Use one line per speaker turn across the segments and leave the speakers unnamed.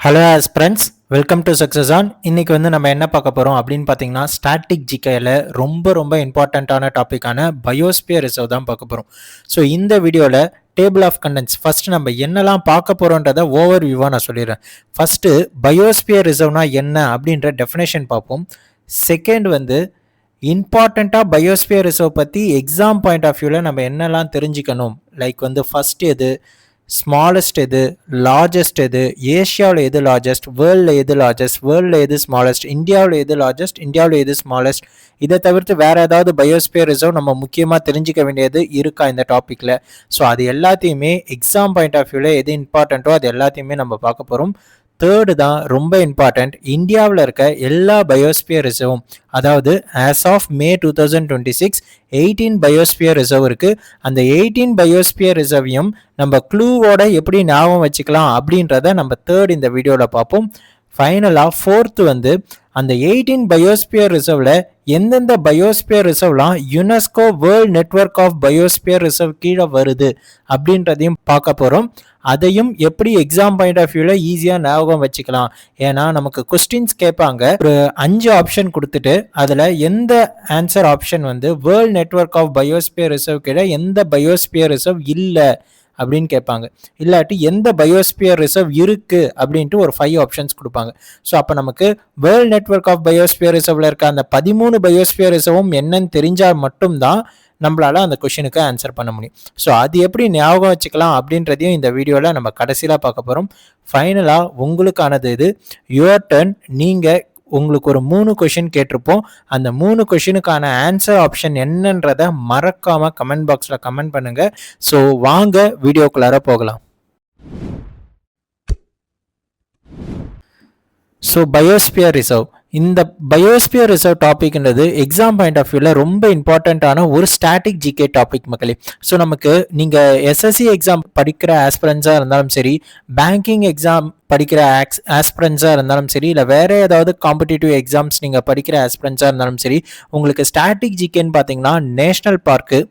Hello aspirants, welcome to success on. இன்றைக்கி நம்ம என்ன பார்க்க போகிறோம் அப்படின்னு பார்த்தீங்கன்னா, ஸ்டாட்டிக் ஜிகேயில் ரொம்ப இம்பார்ட்டண்ட்டான டாப்பிக்கான பயோஸ்பியர் ரிசர்வ் தான் பார்க்க போகிறோம். ஸோ இந்த வீடியோவில் டேபிள் ஆஃப் கண்டென்ட்ஸ் ஃபஸ்ட்டு நம்ம என்னெல்லாம் பார்க்க போகிறோன்றதை ஓவர் வியூவாக நான் சொல்லிடுறேன். ஃபஸ்ட்டு பயோஸ்பியர் ரிசர்வ்னா என்ன அப்படின்ற டெஃபினேஷன் பார்ப்போம். செகண்ட் இம்பார்ட்டண்ட்டாக பயோஸ்பியர் ரிசர்வ் பற்றி எக்ஸாம் பாயிண்ட் ஆஃப் வியூவில் நம்ம என்னெல்லாம் தெரிஞ்சுக்கணும். லைக் ஃபஸ்ட்டு எது, ஸ்மாலஸ்ட் எது, லார்ஜஸ்ட் எது, ஏஷியாவில் எது லார்ஜஸ்ட், வேர்ல்டில் எது லார்ஜஸ்ட், வேர்ல்டில் எது ஸ்மாலஸ்ட், இந்தியாவில் எது லார்ஜஸ்ட், இந்தியாவில் எது ஸ்மாலஸ்ட், இதை தவிர்த்து வேறு ஏதாவது பயோஸ்பியர் ரிசர்வ் நம்ம முக்கியமாக தெரிஞ்சிக்க வேண்டியது இருக்கா இந்த டாப்பிக்கில். ஸோ அது எல்லாத்தையுமே எக்ஸாம் பாயிண்ட் ஆஃப் வியூவில் எது இம்பார்ட்டண்ட்டோ அது எல்லாத்தையுமே நம்ம பார்க்க போகிறோம். தேர்டு தான் ரொம்ப இம்பார்ட்டண்ட், இந்தியாவில் இருக்க எல்லா பயோஸ்பியர் ரிசர்வும், அதாவது as of May 2026 18 biosphere reserve இருக்குது. அந்த 18 பயோஸ்பியர் ரிசர்வையும் நம்ம க்ளூவோட எப்படி ஞாபகம் வச்சுக்கலாம் அப்படின்றத நம்ம தேர்ட் இந்த வீடியோவில் பார்ப்போம். ஃபைனலாக ஃபோர்த்து அந்த 18 பயோஸ்பியர் ரிசர்வில் எந்தெந்த பயோஸ்பியர் ரிசர்வ்லாம் UNESCO world network of biosphere reserve கீழே வருது அப்படின்றதையும் பார்க்க போகிறோம். அதையும் எப்படி எக்ஸாம் பாயிண்ட் ஆஃப் வியூவில் ஈஸியாக ஞாபகம் வச்சுக்கலாம். ஏன்னா நமக்கு கொஸ்டின்ஸ் கேட்பாங்க, ஒரு 5 ஆப்ஷன் கொடுத்துட்டு அதில் எந்த answer option world network of biosphere reserve கீழே எந்த பயோஸ்பியர் ரிசர்வ் இல்லை அப்படின்னு கேட்பாங்க. இல்லாட்டி எந்த பயோஸ்பியர் ரிசர்வ் இருக்குது அப்படின்ட்டு ஒரு 5 ஆப்ஷன்ஸ் கொடுப்பாங்க. ஸோ அப்போ நமக்கு வேர்ல்ட் நெட்வொர்க் ஆஃப் பயோஸ்பியர் ரிசர்வில் இருக்க அந்த 13 பயோஸ்பியர் ரிசர்வும் என்னன்னு தெரிஞ்சால் மட்டும்தான் நம்மளால அந்த கொஷனுக்கு ஆன்சர் பண்ண முடியும். ஸோ அது எப்படி ஞாபகம் வச்சுக்கலாம் அப்படின்றதையும் இந்த வீடியோவில் நம்ம கடைசியில் பார்க்க போகிறோம். ஃபைனலாக உங்களுக்கானது இது யுவர் டர்ன். நீங்கள் உங்களுக்கு ஒரு 3 கொஷின் கேட்டிருப்போம். அந்த 3 கொஷினுக்கான ஆன்சர் ஆப்ஷன் என்னன்றதை மறக்காமல் கமெண்ட் பாக்ஸில் கமெண்ட் பண்ணுங்கள். ஸோ வாங்க வீடியோக்குள்ளார போகலாம். ஸோ பயோஸ்பியர் ரிசர்வ், இந்த பயோஸ்பியர் ரிசர்வ் டாபிக்ன்றது எக்ஸாம் பாயிண்ட் ஆஃப் வியூவில் ரொம்ப இம்பார்ட்டண்ட்டான ஒரு ஸ்டாட்டிக் ஜிகே டாபிக் மக்களே. ஸோ நமக்கு நீங்கள் எஸ்எஸ்சி எக்ஸாம் படிக்கிற ஆஸ்பிரன்ஸாக இருந்தாலும் சரி, பேங்கிங் எக்ஸாம் படிக்கிற ஆஸ்பிரன்ஸாக இருந்தாலும் சரி, இல்லை வேறு ஏதாவது காம்படிட்டிவ் எக்ஸாம்ஸ் நீங்கள் படிக்கிற ஆஸ்பிரன்ஸாக இருந்தாலும் சரி, உங்களுக்கு ஸ்டாட்டிக் ஜிகேன்னு பார்த்தீங்கன்னா national park,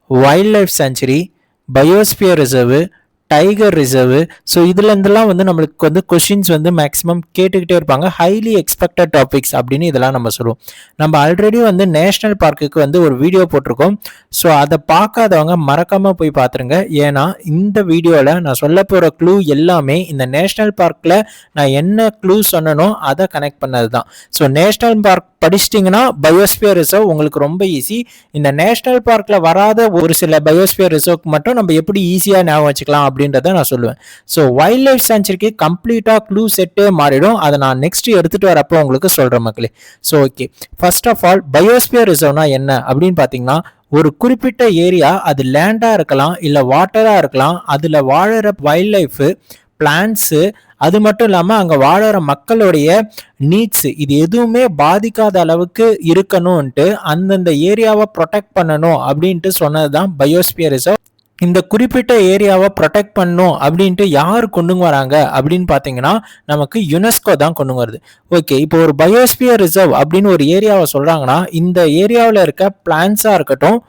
wild life sanctuary, biosphere reserve, tiger reserve, so இதுலேருந்துலாம் நம்மளுக்கு கொஷின்ஸ் மேக்ஸிமம் கேட்டுக்கிட்டே இருப்பாங்க. ஹைலி எக்ஸ்பெக்டட் டாபிக்ஸ் அப்படின்னு இதெல்லாம் நம்ம சொல்லுவோம். நம்ம ஆல்ரெடி நேஷ்னல் பார்க்குக்கு ஒரு வீடியோ போட்டிருக்கோம். ஸோ அதை பார்க்காதவங்க மறக்காமல் போய் பார்த்துருங்க. ஏன்னா இந்த வீடியோவில் நான் சொல்ல போகிற க்ளூ எல்லாமே இந்த நேஷ்னல் பார்க்கில் நான் என்ன க்ளூ சொன்னனோ அதை கனெக்ட் பண்ணது தான். ஸோ நேஷ்னல் பார்க் படிச்சிட்டிங்கன்னா பயோஸ்பியர் ரிசர்வ் உங்களுக்கு ரொம்ப ஈஸி. இந்த நேஷ்னல் பார்க்கில் வராத ஒரு சில பயோஸ்பியர் ரிசர்வ்க்கு மட்டும் நம்ம எப்படி ஈஸியாக ஞாபகம் வச்சுக்கலாம் அப்படின்றத நான் சொல்லுவேன். ஸோ வைல்ட் லைஃப் சாங்சுரிக்கு கம்ப்ளீட்டாக க்ளூ செட்டே மாறிடும். அதை நான் நெக்ஸ்ட் எடுத்துகிட்டு வரப்போ உங்களுக்கு சொல்கிறேன் மக்களே. So okay, first of all biosphere ரிசர்வ்னா என்ன அப்படின்னு பார்த்தீங்கன்னா, ஒரு குறிப்பிட்ட ஏரியா, அது லேண்டாக இருக்கலாம் இல்லை வாட்டராக இருக்கலாம், அதில் வாழற வைல்ட் லைஃபு, பிளான்ட்ஸு, அது மட்டும் இல்லாமல் அங்கே வாழற மக்களுடைய நீட்ஸ், இது எதுவுமே பாதிக்காத அளவுக்கு இருக்கணும்ன்ட்டு அந்தந்த ஏரியாவை ப்ரொடெக்ட் பண்ணணும் அப்படின்ட்டு சொன்னது தான் பயோஸ்பியர் ரிசர்வ். இந்த குறிப்பிட்ட ஏரியாவை ப்ரொடெக்ட் பண்ணணும் அப்படின்ட்டு யார் கொண்டு வராங்க அப்படின்னு பார்த்தீங்கன்னா, நமக்கு யுனெஸ்கோ தான் கொண்டு வருது. ஓகே, இப்போ ஒரு பயோஸ்பியர் ரிசர்வ் அப்படின்னு ஒரு ஏரியாவை சொல்கிறாங்கன்னா, இந்த ஏரியாவில் இருக்க பிளான்ஸாக இருக்கட்டும்,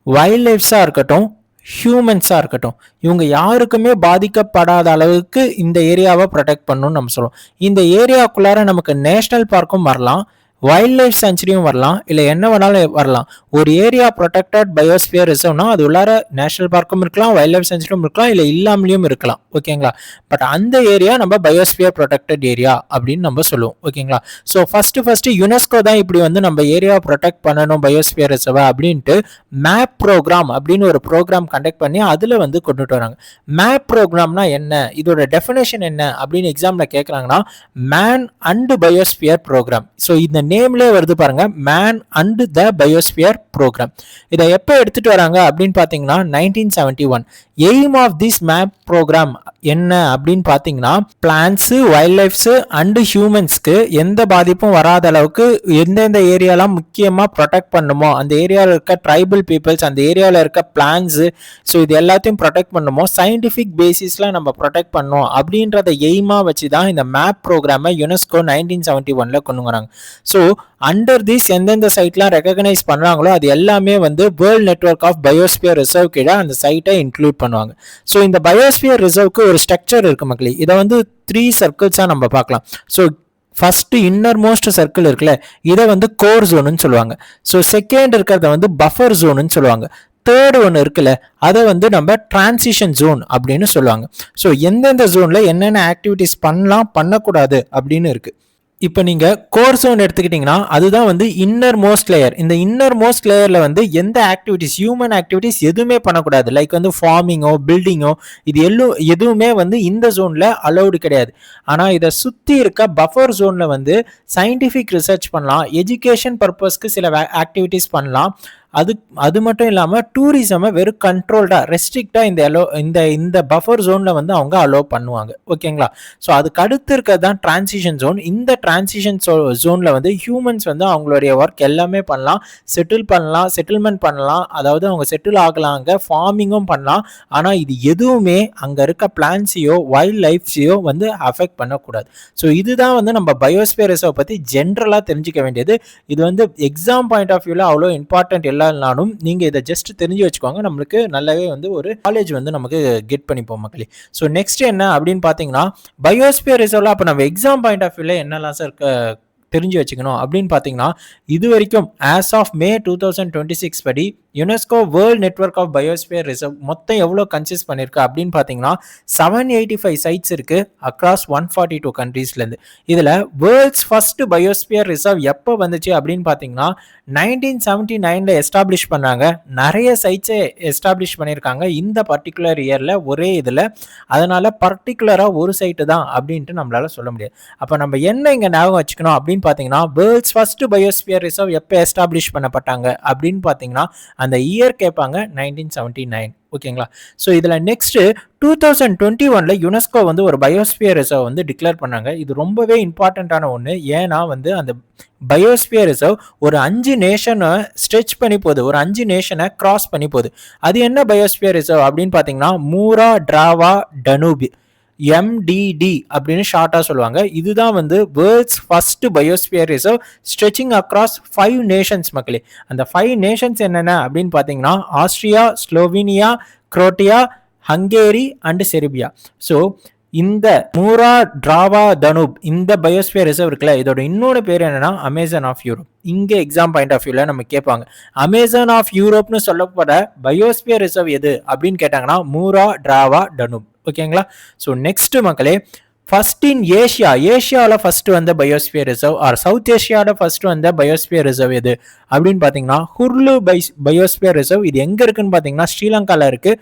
வைல்ட் லைஃப்ஸாக இருக்கட்டும், ஹியூமன்ஸாக இருக்கட்டும், இவங்க யாருக்குமே பாதிக்கப்படாத அளவுக்கு இந்த ஏரியாவை ப்ரொடெக்ட் பண்ணணும்னு நம்ம சொல்லுவோம். இந்த ஏரியாவுக்குள்ளார நமக்கு நேஷ்னல் பார்க்கும் வரலாம், வைல்ட் லைஃப் சாங்சுரியும் வரலாம், இல்லை என்ன வேணாலும் வரலாம். ஒரு ஏரியா ப்ரொடெக்டட் பயோஸ்பியர் ரிசர்வ்னா அது உள்ளார நேஷனல் பார்க்கும் இருக்கலாம், வைல்ட் லைஃப் சாங்சுரியும் இருக்கலாம், இல்லை இல்லாமலையும் இருக்கலாம். ஓகேங்களா? பட் அந்த ஏரியா நம்ம பயோஸ்பியர் ப்ரொடெக்டட் ஏரியா அப்படின்னு நம்ம சொல்லுவோம். ஓகேங்களா? ஸோ ஃபர்ஸ்ட் யுனெஸ்கோ தான் இப்படி நம்ம ஏரியாவை ப்ரொடெக்ட் பண்ணணும் பயோஸ்பியர் ரிசர்வை அப்படின்ட்டு மேப் ப்ரோக்ராம் அப்படின்னு ஒரு ப்ரோக்ராம் கண்டக்ட் பண்ணி அதில் கொண்டுட்டு வராங்க. மேப் ப்ரோக்ராம்னா என்ன, இதோட டெஃபினேஷன் என்ன அப்படின்னு எக்ஸாமில் கேட்குறாங்கன்னா, man and biosphere programme. So இந்த நேம்லேயே வருது பாருங்க, man and the biosphere programme. இதை எப்போ எடுத்துட்டு வராங்க அப்படின்னு பார்த்தீங்கன்னா 1971. Aim of this MAB programme என்ன அப்படின்னு பார்த்தீங்கன்னா, பிளான்ட்ஸு, வைல்ட் லைஃப்ஸு அண்டு ஹியூமன்ஸ்க்கு எந்த பாதிப்பும் வராத அளவுக்கு எந்தெந்த ஏரியாலாம் முக்கியமாக ப்ரொடெக்ட் பண்ணுமோ, அந்த ஏரியாவில் இருக்க ட்ரைபல் பீப்புள்ஸ், அந்த ஏரியாவில் இருக்க பிளான்ஸு, ஸோ இது எல்லாத்தையும் ப்ரொடெக்ட் பண்ணுமோ, சயின்டிஃபிக் பேசிஸில் நம்ம ப்ரொடெக்ட் பண்ணோம் அப்படின்றத எய்மாக வச்சு தான் இந்த மேப் ப்ரோக்ராமை யுனெஸ்கோ 1971 கொண்டு வராங்க. ஸோ ஸோ அண்டர் திஸ் எந்தெந்த சைட்லாம் ரெகக்னைஸ் பண்ணுறாங்களோ அது எல்லாமே வந்து world network of biosphere reserve கீழே அந்த சைட்டை இன்க்ளூட் பண்ணுவாங்க. ஸோ இந்த பயோஸ்பியர் ரிசர்வ்க்கு ஒரு ஸ்ட்ரக்சர் இருக்கு மக்களே. இதை வந்து 3 சர்க்கிள்ஸாக நம்ம பார்க்கலாம். So first inner most circle இருக்குல்ல, இதை வந்து கோர் ஜோனுன்னு சொல்லுவாங்க. ஸோ செகண்ட் இருக்கிறத வந்து பஃபர் ஜோனுன்னு சொல்லுவாங்க. தேர்ட் ஒன்று இருக்குல்ல, அதை வந்து நம்ம டிரான்சிஷன் ஜோன் அப்படின்னு சொல்லுவாங்க. ஸோ எந்தெந்த ஜோனில் என்னென்ன ஆக்டிவிட்டிஸ் பண்ணலாம் பண்ணக்கூடாது அப்படின்னு இருக்கு. இப்போ நீங்கள் கோர் ஜோன் எடுத்துக்கிட்டிங்கன்னா அதுதான் வந்து இன்னர் மோஸ்ட் லேயர். இந்த இன்னர் மோஸ்ட் லேயரில் வந்து எந்த ஆக்டிவிட்டிஸ், ஹியூமன் ஆக்டிவிட்டிஸ் எதுவுமே பண்ணக்கூடாது. லைக் வந்து ஃபார்மிங்கோ பில்டிங்கோ இது எதுவுமே வந்து இந்த ஜோனில் அலௌடு கிடையாது. ஆனால் இதை சுற்றி இருக்க பஃபர் ஜோனில் வந்து சயின்டிஃபிக் ரிசர்ச் பண்ணலாம், எஜுகேஷன் பர்பஸ்க்கு சில ஆக்டிவிட்டிஸ் பண்ணலாம். அது மட்டும் இல்லாமல் டூரிசமை வெறும் கண்ட்ரோல்டாக ரெஸ்ட்ரிக்டாக இந்த பஃபர் ஜோனில் வந்து அவங்க அலோவ் பண்ணுவாங்க. ஓகேங்களா? ஸோ அதுக்கு அடுத்து இருக்கிறது தான் டிரான்சிஷன் ஜோன். இந்த டிரான்சிஷன் ஜோனில் வந்து ஹியூமன்ஸ் வந்து அவங்களுடைய ஒர்க் எல்லாமே பண்ணலாம், செட்டில்மெண்ட் பண்ணலாம், அதாவது அவங்க செட்டில் ஆகலாம், அங்கே ஃபார்மிங்கும் பண்ணலாம். ஆனால் இது எதுவுமே அங்கே இருக்க பிளான்ஸையோ வைல்ட் லைஃப்ஸையோ வந்து அஃபெக்ட் பண்ணக்கூடாது. ஸோ இதுதான் வந்து நம்ம பயோஸ்பியர் ரிசர்வ் பற்றி ஜென்ரலாக தெரிஞ்சுக்க வேண்டியது. இது வந்து எக்ஸாம் பாயிண்ட் ஆஃப் வியூவில் அவ்வளோ இம்பார்ட்டன்ட் இல்லைனாலும் நீங்கள் இதை ஜஸ்ட் தெரிஞ்சு வச்சுக்கோங்க. நம்மளுக்கு நல்லாவே வந்து ஒரு நாலேஜ் வந்து நமக்கு கெட் பண்ணிப்போம் மக்களே. ஸோ நெக்ஸ்ட் என்ன அப்படின்னு பார்த்தீங்கன்னா, பயோஸ்பியர் ரிசர்வ்ல அப்போ நம்ம எக்ஸாம் பாயிண்ட் ஆஃப் வியூவில் என்னெல்லாம் சார் தெரிஞ்சு வச்சுக்கணும் அப்படின்னு பார்த்தீங்கன்னா, இது வரைக்கும் ஆஸ் ஆஃப் மே 2026 படி UNESCO world network of biosphere reserve மொத்தம் எவ்வளோ கன்சிஸ்ட் பண்ணியிருக்கு அப்படின்னு பார்த்தீங்கன்னா 785 சைட்ஸ் இருக்கு அக்ராஸ் 142 கண்ட்ரீஸ்லேருந்து. இதில் வேர்ல்ட்ஸ் ஃபர்ஸ்ட் பயோஸ்பியர் ரிசர்வ் எப்போ வந்துச்சு அப்படின்னு பார்த்தீங்கன்னா 1979 எஸ்டாப்ளிஷ் பண்ணாங்க. நிறைய சைட்ஸை எஸ்டாப்ளிஷ் பண்ணியிருக்காங்க இந்த பர்டிகுலர் இயரில் ஒரே இதில். அதனால பர்டிகுலராக ஒரு சைட்டு தான் அப்படின்ட்டு நம்மளால சொல்ல முடியாது. அப்போ நம்ம என்ன இங்கே ஞாபகம் வச்சுக்கணும் அப்படின்னு பார்த்தீங்கன்னா, வேர்ல்ட்ஸ் ஃபர்ஸ்ட் பயோஸ்பியர் ரிசர்வ் எப்போ எஸ்டாப்ளிஷ் பண்ணப்பட்டாங்க அப்படின்னு பார்த்தீங்கன்னா அந்த இயர் கேட்பாங்க 1979. ஓகேங்களா? ஸோ இதில் நெக்ஸ்ட் 2021 யுனெஸ்கோ வந்து ஒரு பயோஸ்பியர் ரிசர்வ் வந்து டிக்ளேர் பண்ணாங்க. இது ரொம்பவே இம்பார்ட்டண்ட்டான ஒன்று. ஏன்னா வந்து அந்த பயோஸ்பியர் ரிசர்வ் ஒரு 5 நேஷனை ஸ்ட்ரெச் பண்ணி போகுது, ஒரு 5 நேஷனை கிராஸ் பண்ணி போகுது. அது என்ன பயோஸ்பியர் ரிசர்வ் அப்படின்னு பார்த்தீங்கன்னா மூரா டிராவா டனூப், MDD அப்படின்னு ஷார்ட்டாக சொல்லுவாங்க. இதுதான் வந்து world's first biosphere reserve stretching across 5 nations மக்களே. அந்த 5 நேஷன்ஸ் என்னென்ன அப்படின்னு பார்த்தீங்கன்னா Austria, Slovenia, Croatia, Hungary and Serbia. So இந்த மூரா டிராவா தனூப் இந்த பயோஸ்பியர் ரிசர்வ் இருக்குல்ல, இதோட இன்னொரு பேர் என்னன்னா அமேசான் ஆஃப் யூரோப். இங்கே எக்ஸாம் பாயிண்ட் ஆஃப் வியூவில் நம்ம கேட்பாங்க, அமேசான் ஆஃப் யூரோப்னு சொல்லப்பட பயோஸ்பியர் ரிசர்வ் எது அப்படின்னு கேட்டாங்கன்னா மூரா டிராவா டனூப். ஓகேங்களா? ஸோ நெக்ஸ்ட் மக்களே, ஃபர்ஸ்ட் இன் ஏஷியாவில் ஃபர்ஸ்ட் வந்த பயோஸ்பியர் ரிசர்வ் ஆர் சவுத் ஏஷியாவில் ஃபர்ஸ்ட் வந்த பயோஸ்பியர் ரிசர்வ் எது அப்படின்னு பார்த்தீங்கன்னா ஹுர்லு பயோஸ்பியர் ரிசர்வ். இது எங்கே இருக்குன்னு பார்த்தீங்கன்னா ஸ்ரீலங்காவில் இருக்கு.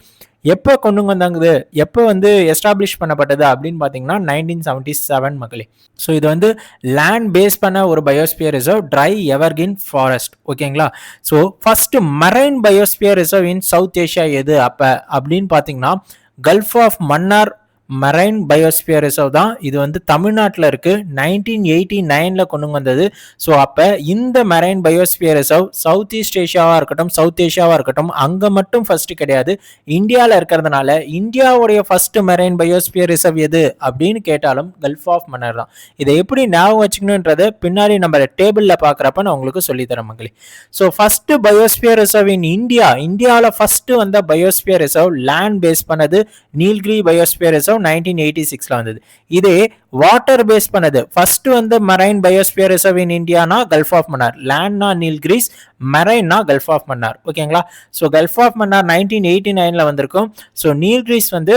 எப்போ கொண்டு வந்தாங்க, எப்போ வந்து எஸ்டாப்ளிஷ் பண்ணப்பட்டது அப்படின்னு பார்த்தீங்கன்னா 1977 மக்களே. ஸோ இது வந்து லேண்ட் பேஸ் பண்ண ஒரு biosphere reserve, dry evergreen forest. ஓகேங்களா? So first marine biosphere reserve in south Asia எது அப்போ அப்படின்னு பார்த்தீங்கன்னா gulf of Mannar marine biosphere reserve தான். இது வந்து தமிழ்நாட்டில் இருக்கு, 1989 கொண்டு வந்தது. ஸோ அப்போ இந்த marine biosphere reserve south east ஏஷியாவாக இருக்கட்டும், சவுத் ஏஷியாவாக இருக்கட்டும், அங்கே மட்டும் ஃபர்ஸ்ட் கிடையாது, இந்தியாவில் இருக்கிறதுனால இந்தியாவுடைய ஃபர்ஸ்ட் மரைன் பயோஸ்பியர் ரிசர்வ் எது அப்படின்னு கேட்டாலும் கல்ஃப் ஆஃப் மன்னார் தான். இதை எப்படி ஞாபகம் வச்சுக்கணுன்றது பின்னாடி நம்ம டேபிளில் பார்க்குறப்ப நான் உங்களுக்கு சொல்லித்தரேன் மக்களே. ஸோ ஃபர்ஸ்ட் பயோஸ்பியர் ரிசர்வ் இன் இந்தியாவில் ஃபர்ஸ்ட் வந்த பயோஸ்பியர் ரிசர்வ் லேண்ட் பேஸ் பண்ணது நீல்கிரி பயோஸ்பியர் ரிசர்வ் 1986 வந்தது. இதே வாட்டர் பேஸ் பண்ணது ஃபர்ஸ்ட் வந்து மரைன் பயோஸ்பியர் ரிசர்வ் இன் இந்தியானா கல்ஃப் ஆஃப் மன்னார், லேண்ட்னா நீல்கிரிஸ், மரைன்னா கல்ஃப் ஆஃப் மன்னார். ஓகேங்களா? ஸோ கல்ஃப் ஆஃப் மன்னார் 1989 வந்திருக்கும். ஸோ நீல்கிரிஸ் வந்து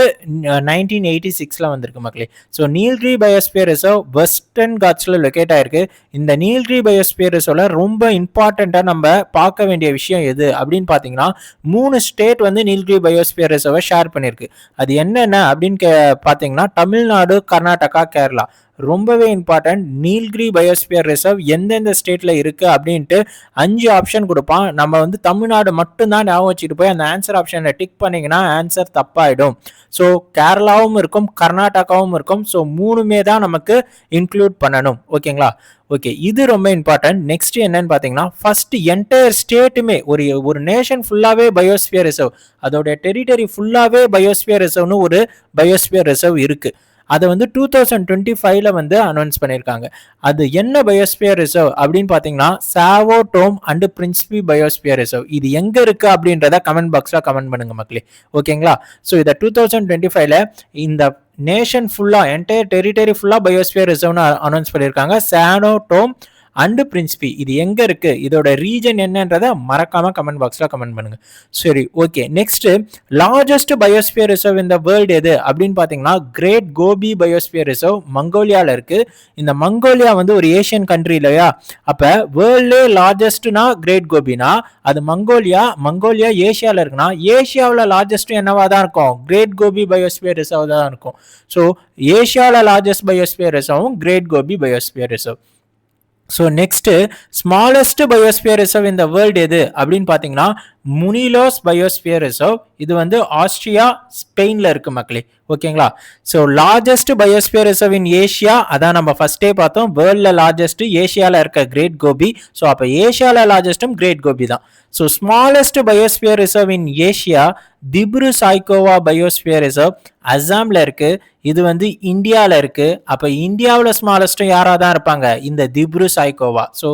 1986 வந்திருக்கு மக்களே. So Nilgiri biosphere reserve western காட்ஸ்ல லொகேட் ஆயிருக்கு. இந்த நீல்கிரி பயோஸ்பியர் ரிசர்வ்ல ரொம்ப இம்பார்ட்டண்டா நம்ம பார்க்க வேண்டிய விஷயம் எது அப்படின்னு பார்த்தீங்கன்னா 3 ஸ்டேட் வந்து நீல்கிரி பயோஸ்பியர் ரிசர்வை ஷேர் பண்ணியிருக்கு. அது என்னென்ன அப்படின்னு பார்த்தீங்கன்னா தமிழ்நாடு, கர்நாடகா, கேரளா. ரொம்பவே இம்பார்ட்டன்ட். நீல்கிரி பயோஸ்பியர் ரிசர்வ் எந்தெந்த ஸ்டேட்ல இருக்கு அப்படின்ட்டு 5 ஆப்ஷன் கொடுப்பான். நம்ம வந்து தமிழ்நாடு மட்டும்தான் ஞாபகம் வச்சுட்டு போய் அந்த ஆன்சர் ஆப்ஷனை டிக் பண்ணீங்கன்னா ஆன்சர் தப்பாயிடும். ஸோ கேரளாவும் இருக்கும், கர்நாடகாவும் இருக்கும். ஸோ 3மே தான் நமக்கு இன்க்ளூட் பண்ணணும். ஓகேங்களா? ஓகே, இது ரொம்ப இம்பார்ட்டன்ட். நெக்ஸ்ட் என்னன்னு பார்த்தீங்கன்னா ஃபர்ஸ்ட் என்டையர் ஸ்டேட்டுமே ஒரு நேஷன் ஃபுல்லாகவே பயோஸ்பியர் ரிசர்வ், அதோட டெரிட்டரி ஃபுல்லாகவே பயோஸ்பியர் ரிசர்வ்னு ஒரு பயோஸ்பியர் ரிசர்வ் இருக்கு. அதை வந்து 2025ல வந்து அனௌன்ஸ் பண்ணியிருக்காங்க. அது என்ன பயோஸ்பியர் ரிசர்வ் அப்படின்னு பார்த்தீங்கன்னா சாவோ டோம் அண்ட் பிரின்ஸ்பி பயோஸ்பியர் ரிசர்வ். இது எங்க இருக்கு அப்படின்றத கமெண்ட் பாக்ஸ்ல கமெண்ட் பண்ணுங்க மக்களே. ஓகேங்களா? ஸோ இதை 2025ல இந்த நேஷன் ஃபுல்லா என்டையர் டெரிட்டரி ஃபுல்லா பயோஸ்பியர் ரிசர்வ்னு அனௌன்ஸ் பண்ணியிருக்காங்க. சானோ டோம் அண்ட் பிரின்ஸ்பி இது எங்க இருக்கு, இதோட ரீஜன் என்னன்றத மறக்காம கமெண்ட் பாக்ஸ்ல கமெண்ட் பண்ணுங்க. சரி, okay. Next largest biosphere reserve இந்த வேர்ல்டு எது அப்படின்னு பாத்தீங்கன்னா கிரேட் கோபி பயோஸ்பியர் ரிசர்வ் மங்கோலியால இருக்கு. இந்த மங்கோலியா வந்து ஒரு ஏசியன் கண்ட்ரி இல்லையா, அப்ப வேர்ல்ட்லே லார்ஜஸ்ட்னா கிரேட் கோபினா அது மங்கோலியா ஏசியால இருக்குன்னா ஏசியாவில் லார்ஜஸ்ட் என்னவா தான் இருக்கும், கிரேட் கோபி பயோஸ்பியர் ரிசர்வ் தான் இருக்கும். ஸோ ஏசியாவில் லார்ஜஸ்ட் பயோஸ்பியர் ரிசர்வும் great Gobi biosphere reserve. So next smallest biosphere reserve இந்த வேர்ல்டு எது அப்படின்னு பார்த்தீங்கன்னா முனிலோஸ் பயோஸ்பியர் ரிசர்வ். இது வந்து ஆஸ்திரியா ஸ்பெயின்ல இருக்கு மக்களே. ஓகேங்களா? So largest biosphere reserve in Asia, அதான் நம்ம ஃபர்ஸ்டே பார்த்தோம். வேர்ல்ட்ல லார்ஜஸ்ட் ஏஷியால இருக்க கிரேட் கோபி. ஸோ அப்போ ஏஷியால லார்ஜஸ்டும் கிரேட் கோபி தான். So smallest biosphere reserve in Asia Dibru Saikhowa biosphere reserve அசாம்ல இருக்கு. இது வந்து இந்தியாவில் இருக்கு. அப்போ இந்தியாவில் ஸ்மாலஸ்ட்டும் யாராக தான் இருப்பாங்க, இந்த திப்ரு சாய்கோவா. ஸோ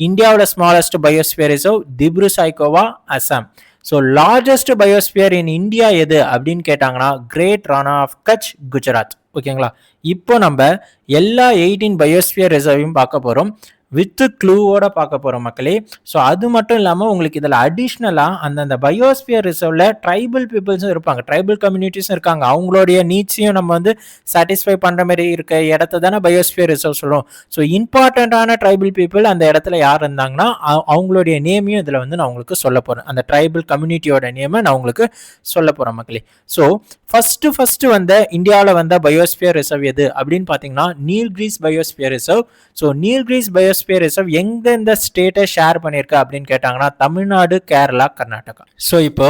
இந்தியாவில் smallest biosphere reserve Dibru Saikhowa Assam. So largest biosphere in India எது அப்படின்னு கேட்டாங்கன்னா கிரேட் ரானா ஆஃப் கட்ச் குஜராத். ஓகேங்களா? இப்போ நம்ம எல்லா 18 பயோஸ்பியர் ரிசர்வையும் பார்க்க போகிறோம், வித் க்ளூவோட பார்க்க போகிறோம் மக்களே. ஸோ அது மட்டும் இல்லாமல் உங்களுக்கு இதில் அடிஷ்னலாக அந்தந்த பயோஸ்பியர் ரிசர்வ்ல ட்ரைபல் பீப்புள்ஸும் இருப்பாங்க, ட்ரைபல் கம்யூனிட்டிஸும் இருக்காங்க. அவங்களுடைய நீட்ஸையும் நம்ம வந்து சாட்டிஸ்ஃபை பண்ணுற மாதிரி இருக்க இடத்த தானே பயோஸ்பியர் ரிசர்வ் சொல்லுவோம். ஸோ இம்பார்ட்டண்ட்டான ட்ரைபல் பீப்புள் அந்த இடத்துல யார் இருந்தாங்கன்னா அவங்களுடைய நேமையும் இதில் வந்து நான் உங்களுக்கு சொல்ல போகிறேன். அந்த ட்ரைபல் கம்யூனிட்டியோட நேமை நான் உங்களுக்கு சொல்ல போகிறேன் மக்களே. ஸோ ஃபர்ஸ்ட் வந்த இந்தியாவில் வந்த பயோஸ்பியர் ரிசர்வ் எது அப்படின்னு பார்த்தீங்கன்னா Nilgiris biosphere reserve. So Nilgiris biosphere reserve எந்தெந்த ஸ்டேட்டை ஷேர் பண்ணியிருக்கா அப்படின்னு கேட்டாங்கன்னா தமிழ்நாடு, கேரளா, கர்நாடகா. ஸோ இப்போ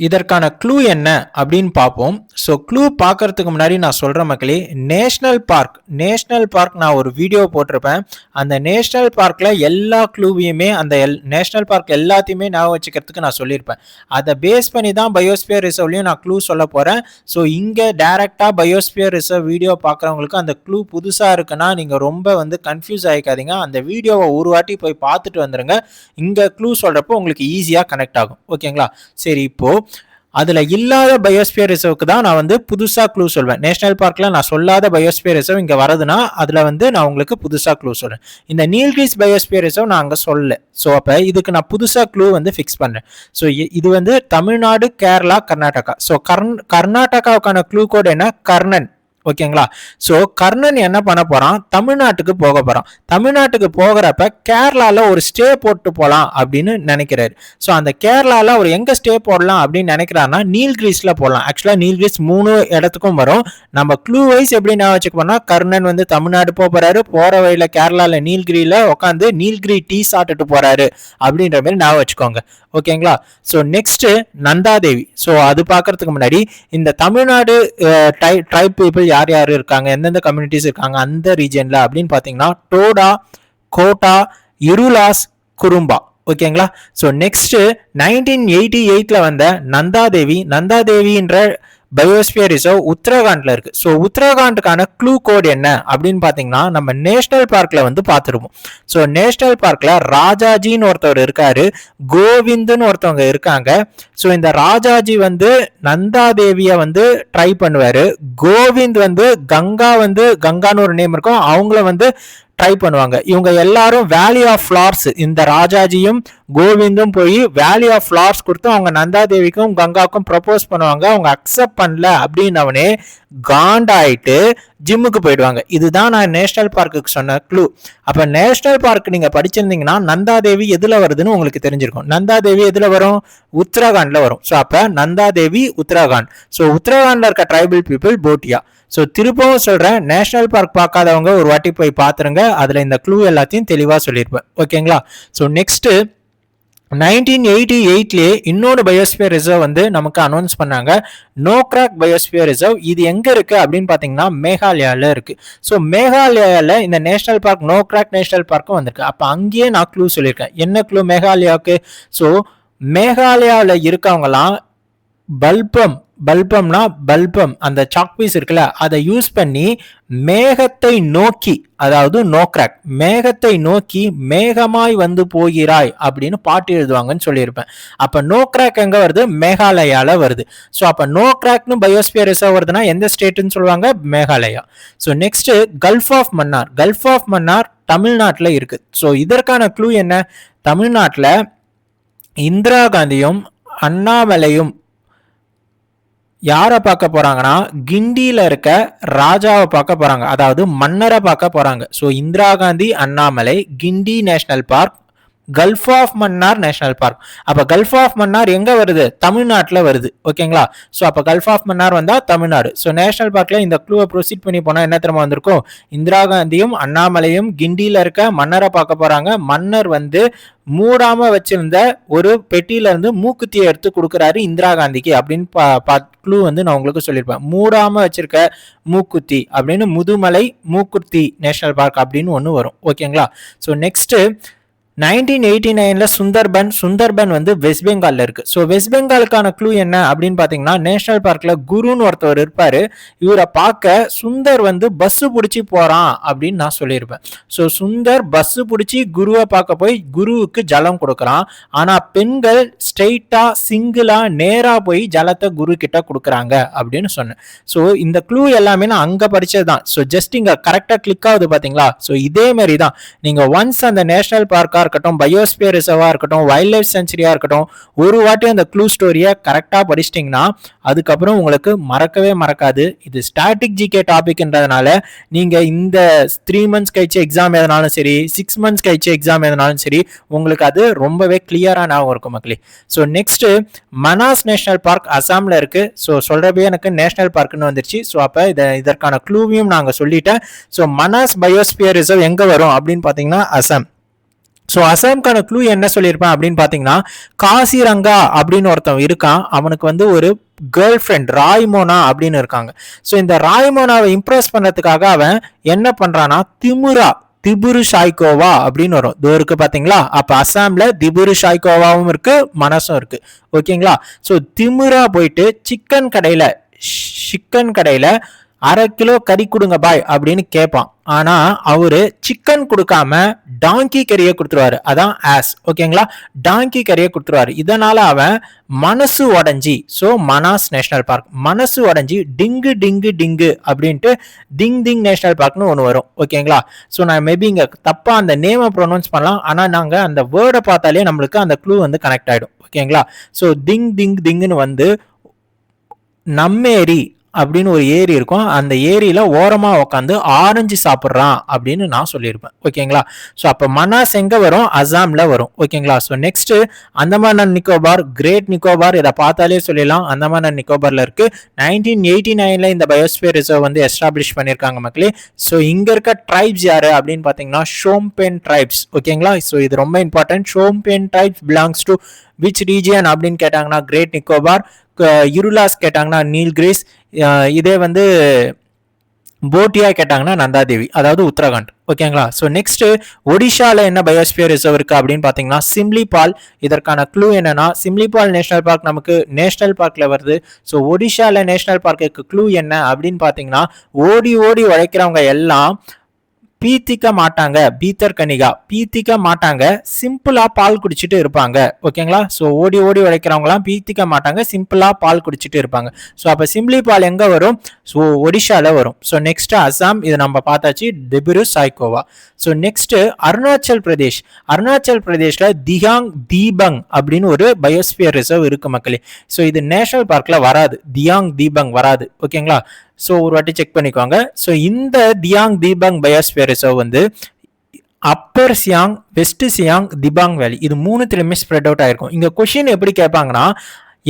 இதற்கான க்ளூ என்ன அப்படின்னு பார்ப்போம். ஸோ க்ளூ பார்க்கறதுக்கு முன்னாடி நான் சொல்கிறேன் மக்களே, நேஷ்னல் பார்க் நான் ஒரு வீடியோ போட்டிருப்பேன். அந்த நேஷ்னல் பார்க்கில் எல்லா க்ளூவையுமே அந்த நேஷ்னல் பார்க் எல்லாத்தையுமே ஞாபகம் வச்சுக்கிறதுக்கு நான் சொல்லியிருப்பேன். அதை பேஸ் பண்ணி தான் பயோஸ்பியர் ரிசர்வ்லையும் நான் க்ளூ சொல்ல போகிறேன். ஸோ இங்கே டைரெக்டாக பயோஸ்பியர் ரிசர்வ் வீடியோ பார்க்குறவங்களுக்கு அந்த க்ளூ புதுசாக இருக்குன்னா நீங்கள் ரொம்ப வந்து கன்ஃபியூஸ் ஆகிக்காதீங்க. அந்த வீடியோவை ஒரு வாட்டி போய் பார்த்துட்டு வந்துடுங்க. இங்கே க்ளூ சொல்கிறப்போ உங்களுக்கு ஈஸியாக கனெக்ட் ஆகும். ஓகேங்களா? சரி, இப்போது அதில் இல்லாத பயோஸ்பியர் ரிசர்வுக்கு தான் நான் வந்து புதுசாக க்ளூ சொல்வேன். நேஷனல் பார்க்கில் நான் சொல்லாத பயோஸ்பியர் ரிசர்வ் இங்கே வருதுன்னா அதில் வந்து நான் உங்களுக்கு புதுசாக க்ளூ சொல்கிறேன். இந்த நீல்கிரிஸ் பயோஸ்பியர் ரிசர்வ் நான் அங்கே சொல்லலை. ஸோ அப்போ இதுக்கு நான் புதுசாக க்ளூ வந்து ஃபிக்ஸ் பண்ணுறேன். ஸோ இது வந்து தமிழ்நாடு, கேரளா, கர்நாடகா. ஸோ கர்நாடகாவுக்கான க்ளூ கோட் என்ன, கர்ணன். ஓகேங்களா? ஸோ கர்ணன் என்ன பண்ண போறான், தமிழ்நாட்டுக்கு போக போறான். தமிழ்நாட்டுக்கு போகிறப்ப கேரளால ஒரு ஸ்டே போட்டு போகலாம் அப்படின்னு நினைக்கிறாரு. ஸோ அந்த கேரளால அவர் எங்க ஸ்டே போடலாம் அப்படின்னு நினைக்கிறாருன்னா நீல்கிரிஸ்ல போடலாம். ஆக்சுவலா நீல்கிரிஸ் 3 இடத்துக்கும் வரும். நம்ம க்ளூ வைஸ் எப்படி நான் வச்சுக்கோன்னா கர்ணன் வந்து தமிழ்நாடு போறாரு, போற வழியில கேரளால நீல்கிரியில உட்காந்து நீல்கிரி டீ சாப்பிட்டுட்டு போறாரு அப்படின்ற மாதிரி நான் வச்சுக்கோங்க. ஓகேங்களா? So next Nanda Devi. ஸோ அது பார்க்கறதுக்கு முன்னாடி இந்த தமிழ்நாடு ட்ரைப் பீப்புள் யார் யார் இருக்காங்க, எந்தெந்த கம்யூனிட்டிஸ் இருக்காங்க அந்த ரீஜன்ல அப்படின்னு பார்த்தீங்கன்னா டோடா, கோட்டா, இருளாஸ், குறும்பா. ஓகேங்களா? ஸோ நெக்ஸ்ட் 1988ல வந்த நந்தாதேவின்ற பயோஸ்பியர் ரிசர்வ் உத்தரகாண்ட்ல இருக்கு. ஸோ உத்தரகாண்டுக்கான க்ளூ கோட் என்ன அப்படின்னு பார்த்தீங்கன்னா நம்ம நேஷனல் பார்க்ல வந்து பார்த்துருப்போம். ஸோ நேஷனல் பார்க்ல ராஜாஜின்னு ஒருத்தவர் இருக்காரு, கோவிந்துன்னு ஒருத்தவங்க இருக்காங்க. ஸோ இந்த ராஜாஜி வந்து நந்தாதேவியை வந்து ட்ரை பண்ணுவாரு, கோவிந்த் வந்து கங்கான்னு ஒரு நேம் இருக்கும், அவங்கள வந்து ட்ரை பண்ணுவாங்க. இவங்க எல்லாரும் வேலி ஆஃப் ஃப்ளார்ஸ், இந்த ராஜாஜியும் கோவிந்தும் போய் வேலி ஆஃப் ஃப்ளார்ஸ் கொடுத்து அவங்க நந்தாதேவிக்கும் கங்காவுக்கும் ப்ரப்போஸ் பண்ணுவாங்க. அவங்க அக்செப்ட் பண்ணல அப்படின்னவனே காண்டாயிட்டு ஜிம்முக்கு போயிடுவாங்க. இதுதான் நான் நேஷனல் பார்க்குக்கு சொன்ன க்ளூ. அப்ப நேஷனல் பார்க் நீங்க படிச்சிருந்தீங்கன்னா நந்தாதேவி எதுல வருதுன்னு உங்களுக்கு தெரிஞ்சிருக்கும். நந்தாதேவி எதுல வரும், உத்தரகாண்ட்ல வரும். ஸோ அப்ப நந்தாதேவி உத்தரகாண்ட். ஸோ உத்தரகாண்ட்ல இருக்க ட்ரைபல் பீப்புள் போட்டியா. ஸோ திருப்பவும் சொல்றேன், நேஷனல் பார்க் பார்க்காதவங்க ஒரு வாட்டி போய் பார்த்துருங்க. அதுல இந்த க்ளூ எல்லாத்தையும் தெளிவா சொல்லியிருப்பேன். ஓகேங்களா? ஸோ நெக்ஸ்ட் 1988லேயே இன்னொரு பயோஸ்பியர் ரிசர்வ் வந்து நமக்கு அனௌன்ஸ் பண்ணாங்க, நோக்ராக் பயோஸ்பியர் ரிசர்வ். இது எங்க இருக்கு அப்படின்னு பாத்தீங்கன்னா மேகாலயால இருக்கு. ஸோ மேகாலயால இந்த நேஷனல் பார்க் நோக்ராக் நேஷனல் பார்க்கும் வந்திருக்கு. அப்ப அங்கேயே நான் க்ளூ சொல்லியிருக்கேன். என்ன க்ளூ மேகாலயாவுக்கு? ஸோ மேகாலயாவில் இருக்கவங்கலாம் பல்பம் பல்பம்னா பல்பம், அந்த சாக் பீஸ் இருக்குல்ல, அதை யூஸ் பண்ணி மேகத்தை நோக்கி, அதாவது நோ கிராக், மேகத்தை நோக்கி மேகமாய் வந்து போகிறாய் அப்படின்னு பாட்டு எழுதுவாங்கன்னு சொல்லியிருப்பேன். அப்ப நோ கிராக் எங்க வருது? மேகாலயால வருது. ஸோ அப்ப நோ கிராக்னு பயோஸ்பியர் ரிசர்வ் வருதுன்னா எந்த ஸ்டேட்னு சொல்லுவாங்க? Meghalaya. So next gulf of Mannar. Gulf of Mannar தமிழ்நாட்டில் இருக்கு. ஸோ இதற்கான க்ளூ என்ன? தமிழ்நாட்டில் இந்திரா காந்தியும் அண்ணாமலையும் யாரை பார்க்க போறாங்கன்னா கிண்டியில இருக்க ராஜாவை பார்க்க போறாங்க, அதாவது மன்னரை பார்க்க போறாங்க. So Indira Gandhi, Annamalai, Guindy national park, gulf of Mannar national park. அப்ப கல்ஃப் ஆஃப் மன்னார் எங்க வருது? தமிழ்நாட்டில் வருது. ஓகேங்களா? ஸோ அப்ப கல்ஃப் ஆஃப் மன்னார் வந்தா தமிழ்நாடு. ஸோ நேஷனல் பார்க்ல இந்த க்ளூவை ப்ரொசீட் பண்ணி போனா என்ன தெரியுமா வந்திருக்கும்? இந்திரா காந்தியும் அண்ணாமலையும் கிண்டியில இருக்க மன்னரை பார்க்க போறாங்க. மன்னர் வந்து மூடாம வச்சிருந்த ஒரு பெட்டியில இருந்து மூக்குத்தியை எடுத்து கொடுக்குறாரு இந்திரா காந்திக்கு அப்படின்னு க்ளூ வந்து நான் உங்களுக்கு சொல்லியிருப்பேன். மூடாம வச்சிருக்க மூக்குத்தி அப்படின்னு முதுமலை மூக்குத்தி நேஷனல் பார்க் அப்படின்னு ஒன்று வரும். ஓகேங்களா? ஸோ நெக்ஸ்ட் 1989 சுந்தர்பன் வந்து வெஸ்ட் பெங்கால்ல இருக்கு. ஸோ வெஸ்ட் பெங்காலுக்கான க்ளூ என்ன அப்படின்னு பாத்தீங்கன்னா, நேஷனல் பார்க்ல குருன்னு ஒருத்தவர் இருப்பாரு. இவரை பார்க்க சுந்தர் வந்து பஸ் பிடிச்சி போறான் அப்படின்னு நான் சொல்லியிருப்பேன். ஸோ சுந்தர் பஸ் பிடிச்சி குருவை பார்க்க போய் குருவுக்கு ஜலம் கொடுக்குறான். ஆனா பெண்கள் ஸ்ட்ரெயிட்டா சிங்கிளா நேரா போய் ஜலத்தை குரு கிட்ட கொடுக்குறாங்க அப்படின்னு சொன்னேன். ஸோ இந்த க்ளூ எல்லாமே நான் அங்க படிச்சது தான். ஸோ ஜஸ்ட் இங்க கரெக்டா கிளிக் ஆகுது பாத்தீங்களா? ஸோ இதே மாதிரி தான் நீங்க ஒன்ஸ் அந்த நேஷனல் பார்க்கா இருக்கட்டும், பயோஸ்பியர் ரிசர்வா இருக்கட்டும், வைல்ட் லைஃப் சென்ச்சுரியா இருக்கட்டும், ஒரு வாட்டி அந்த க்ளூ ஸ்டோரியை கரெக்டா படிச்சிட்டிங்கன்னா அதுக்கப்புறம் உங்களுக்கு மறக்கவே மறக்காது. இது ஸ்டாட்டிக் ஜிகே டாபிக்ன்றதுனால நீங்க இந்த 3 months கழிச்சு எக்ஸாம் எதனாலும் சரி, 6 months கழிச்சு எக்ஸாம் எதனாலும் சரி, உங்களுக்கு அது ரொம்பவே கிளியரா ஞாபகம் இருக்கும் மக்களே. So next Manas national park அசாம்ல இருக்கு. ஸோ சொல்றப்பே எனக்கு நேஷனல் பார்க்னு வந்துருச்சு. ஸோ அப்ப இதற்கான க்ளூவையும் நாங்க சொல்லிட்டேன். ஸோ மனாஸ் பயோஸ்பியர் ரிசர்வ் எங்க வரும் அப்படின்னு பாத்தீங்கன்னா அசாம். ஸோ அசாம்கான க்ளூ என்ன சொல்லியிருப்பேன் அப்படின்னு பார்த்தீங்கன்னா, காசிரங்கா அப்படின்னு ஒருத்தன் இருக்கான். அவனுக்கு வந்து ஒரு கேர்ள் ஃப்ரெண்ட் ராய்மோனா அப்படின்னு இருக்காங்க. ஸோ இந்த ராய்மோனாவை இம்ப்ரெஸ் பண்ணுறதுக்காக அவன் என்ன பண்றான்னா திபுரு ஷாய்கோவா அப்படின்னு வரும். இதோ இருக்கு பாத்தீங்களா? அப்ப அசாம்ல திபுரு ஷாய்கோவாவும் இருக்கு, மனசும் இருக்கு. ஓகேங்களா? ஸோ திமுரா போயிட்டு சிக்கன் கடையில 1/2 கிலோ கறி கொடுங்க பாய் அப்படின்னு கேட்பான். ஆனா அவரு சிக்கன் கொடுக்காம டாங்கி கறியை கொடுத்துருவாரு. அதான் ஆஸ். ஓகேங்களா? டாங்கி கறியை கொடுத்துருவாரு. இதனால அவன் மனசு உடஞ்சி, ஸோ மனாஸ் நேஷனல் பார்க் மனசு உடஞ்சி டிங்கு அப்படின்ட்டு திங் நேஷனல் பார்க்னு ஒன்று வரும். ஓகேங்களா? ஸோ நான் மேபி இங்க தப்பா அந்த நேமை ப்ரொனவுன்ஸ் பண்ணலாம். ஆனா நாங்க அந்த வேர்டை பார்த்தாலே நம்மளுக்கு அந்த க்ளூ வந்து கனெக்ட் ஆயிடும். ஓகேங்களா? ஸோ திங்னு வந்து நம்மேரி அப்படின்னு ஒரு ஏரி இருக்கும். அந்த ஏரியில ஓரமா உட்காந்து ஆரஞ்சு சாப்பிட்றான் அப்படின்னு நான் சொல்லியிருப்பேன். ஓகேங்களா? ஸோ அப்போ மனாஸ் எங்க வரும்? அசாம்ல வரும். ஓகேங்களா? So next Andaman and Nicobar, great Nicobar, இதை பார்த்தாலே சொல்லிடலாம் அந்தமான் அண்ட் நிக்கோபார்ல இருக்கு. 1989 இந்த பயோஸ்பியர் ரிசர்வ் வந்து எஸ்டாப்ளிஷ் பண்ணியிருக்காங்க மக்களே. ஸோ இங்க இருக்க ட்ரைப்ஸ் யாரு அப்படின்னு பார்த்தீங்கன்னா ஷோம்பென் ட்ரைப்ஸ். ஓகேங்களா? ஸோ இது ரொம்ப இம்பார்ட்டன்ட். Shompen tribes belongs to which region அப்படின்னு கேட்டாங்கன்னா கிரேட் நிக்கோபார், இருளாஸ் கேட்டாங்கன்னா நீல்கிரிஸ், இதே வந்து போட்டியா கேட்டாங்கன்னா நந்தாதேவி, அதாவது உத்தரகாண்ட். ஓகேங்களா? ஸோ நெக்ஸ்ட் ஒடிஷால என்ன பயோஸ்பியர் ரிசர்வ் இருக்கு அப்படின்னு பாத்தீங்கன்னா சிம்லிபால். இதற்கான க்ளூ என்னன்னா, சிம்லிபால் நேஷனல் பார்க் நமக்கு நேஷனல் பார்க்ல வருது. ஸோ ஒடிஷால நேஷனல் பார்க்குக்கு க்ளூ என்ன அப்படின்னு பாத்தீங்கன்னா, ஓடி உழைக்கிறவங்க எல்லாம் பீத்திக்க மாட்டாங்க, பீத்திக்க மாட்டாங்க, சிம்பிளா பால் குடிச்சிட்டு இருப்பாங்க. ஓகேங்களா? ஸோ ஓடி உழைக்கிறவங்களாம் பீத்திக்க மாட்டாங்க, சிம்பிளா பால் குடிச்சிட்டு இருப்பாங்க. ஸோ அப்ப சிம்லி பால் எங்க வரும்? ஸோ ஒடிஷால வரும். ஸோ நெக்ஸ்ட் அசாம், இது நம்ம பார்த்தாச்சு, திபுரு சாய்கோவா. ஸோ நெக்ஸ்ட் அருணாச்சல் பிரதேஷ்ல தியாங் தீபங் அப்படின்னு ஒரு பயோஸ்பியர் ரிசர்வ் இருக்கு மக்களே. ஸோ இது நேஷனல் பார்க்ல வராது, தியாங் தீபங் வராது. ஓகேங்களா? ஸோ ஒரு வாட்டி செக் பண்ணிக்கோங்க. ஸோ இந்த தியாங் தீபங் பயோஸ்பியர் ரிசர்வ் வந்து upper Siang, west Siang, Dibang valley, இது மூணுத்திலுமே ஸ்ப்ரெட் அவுட் ஆயிருக்கும். இங்க கொஸ்டின் எப்படி கேட்பாங்கன்னா,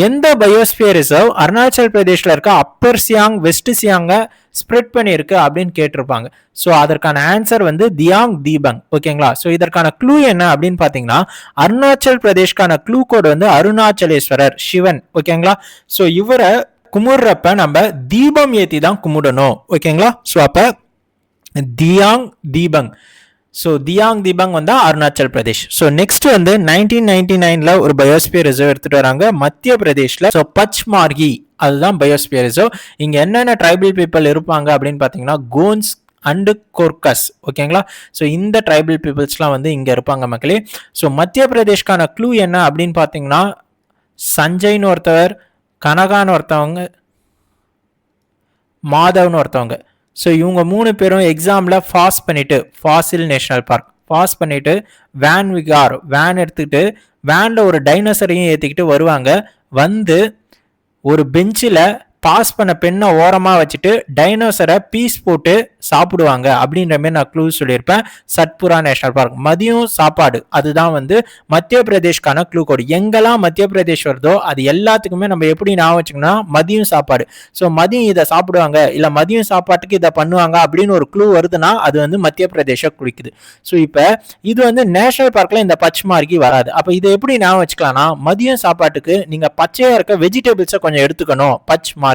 எந்த பயோஸ்பியர் ரிசர்வ் அருணாச்சல் பிரதேஷ்ல இருக்க அப்பர் சியாங், வெஸ்ட் சியாங்க ஸ்ப்ரெட் பண்ணியிருக்கு அப்படின்னு கேட்டிருப்பாங்க. ஸோ அதற்கான ஆன்சர் வந்து தியாங் தீபங். ஓகேங்களா? ஸோ இதற்கான க்ளூ என்ன அப்படின்னு பாத்தீங்கன்னா, அருணாச்சல் பிரதேஷ்கான க்ளூ கோட் வந்து அருணாச்சலேஸ்வரர் சிவன். ஓகேங்களா? ஸோ இவரை கும்பிடுறப்ப நம்ம தீபம் ஏத்தி தான் கும்பிடணும். ஓகேங்களா? ஸோ அப்ப தியாங் தீபங். ஸோ தியாங் தீபங் வந்தா அருணாச்சல் பிரதேஷ். ஸோ நெக்ஸ்ட் வந்து 1999 ஒரு பயோஸ்பியர் ரிசர்வ் எடுத்துட்டு வராங்க மத்திய பிரதேஷ்ல. ஸோ பச்மார்கி அதுதான் பயோஸ்பியர் ரிசர்வ். இங்க என்னென்ன ட்ரைபல் பீப்புள் இருப்பாங்க அப்படின்னு பார்த்தீங்கன்னா கோன்ஸ் அண்டு கோர்கஸ். ஓகேங்களா? ஸோ இந்த ட்ரைபல் பீப்புள்ஸ்லாம் வந்து இங்கே இருப்பாங்க மக்களே. ஸோ மத்திய பிரதேஷ்கான க்ளூ என்ன அப்படின்னு பார்த்தீங்கன்னா சஞ்சய்னு ஒருத்தவர், கனகான்னு ஒருத்தவங்க, மாதவ்னு ஒருத்தவங்க. ஸோ இவங்க 3 பேரும் எக்ஸாமில் பாஸ் பண்ணிட்டு ஃபாசில் நேஷனல் பார்க் பாஸ் பண்ணிட்டு வேன் விகார் வேன் எடுத்துக்கிட்டு வேனில் ஒரு டைனோசரையும் ஏற்றிக்கிட்டு வருவாங்க. வந்து ஒரு பெஞ்சில் பாஸ் பண்ண பெண்ணை ஓரமாக வச்சுட்டு டைனோசரை பீஸ் போட்டு சாப்பிடுவாங்க அப்படின்ற மாதிரி நான் க்ளூ சொல்லியிருப்பேன். சத்புரா நேஷனல் பார்க் மதியம் சாப்பாடு, அதுதான் வந்து மத்திய பிரதேஷ்கான க்ளூ கோடு. எங்கெல்லாம் மத்திய பிரதேஷ் வருதோ அது எல்லாத்துக்குமே நம்ம எப்படி ஞாபகம் வச்சுக்கணும்னா மதியம் சாப்பாடு. ஸோ மதியம் இதை சாப்பிடுவாங்க இல்லை மதியம் சாப்பாட்டுக்கு இதை பண்ணுவாங்க அப்படின்னு ஒரு க்ளூ வருதுன்னா அது வந்து மத்திய பிரதேஷை குறிக்குது. ஸோ இப்போ இது வந்து நேஷனல் பார்க்கில் இந்த பச்மார்கி வராது. அப்போ இதை எப்படி ஞாபகம் வச்சுக்கலாம்னா மதியம் சாப்பாட்டுக்கு நீங்கள் பச்சையாக இருக்க வெஜிடபிள்ஸை கொஞ்சம் எடுத்துக்கணும் பச்மார்கி.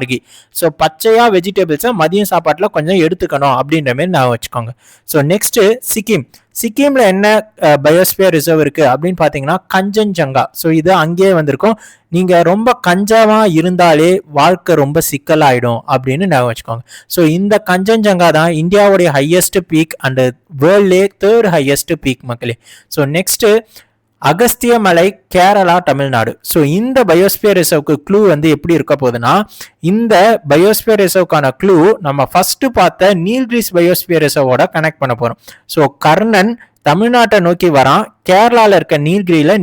ஸோ பச்சையா வெஜிடபிள்ஸை மதியம் சாப்பாட்டில் கொஞ்சம் எடுத்துக்கணும் அப்படின்ற மாதிரி நான் வச்சுக்கோங்க. ஸோ நெக்ஸ்ட் சிக்கிம்ல என்ன பயோஸ்பியர் ரிசர்வ் இருக்கு அப்படின்னு பார்த்தீங்கன்னா கஞ்சன்ஜங்கா. ஸோ இது அங்கேயே வந்திருக்கும். நீங்க ரொம்ப கஞ்சமா இருந்தாலே வாழ்க்கை ரொம்ப சிக்கலாயிடும் அப்படின்னு நான் வச்சுக்கோங்க. ஸோ இந்த கஞ்சன்ஜங்கா தான் இந்தியாவுடைய ஹையஸ்ட் பீக் அண்ட் வேர்ல்ட்லே 3rd ஹையஸ்ட் பீக் மக்களே. So next Agasthyamalai, Kerala, Tamil Nadu. So இந்த பயோஸ்பியர் ரிசர்வ்க்கு க்ளூ வந்து எப்படி இருக்க போகுதுன்னா இந்த பயோஸ்பியர் ரிசர்வ்க்கான க்ளூ நம்ம ஃபர்ஸ்ட் பார்த்த நீல்கிரிஸ் பயோஸ்பியர் ரிசர்வோட கனெக்ட் பண்ண போறோம். ஸோ கர்ணன் தமிழ்நாட்டை நோக்கி வரான். கேரளாவில் இருக்க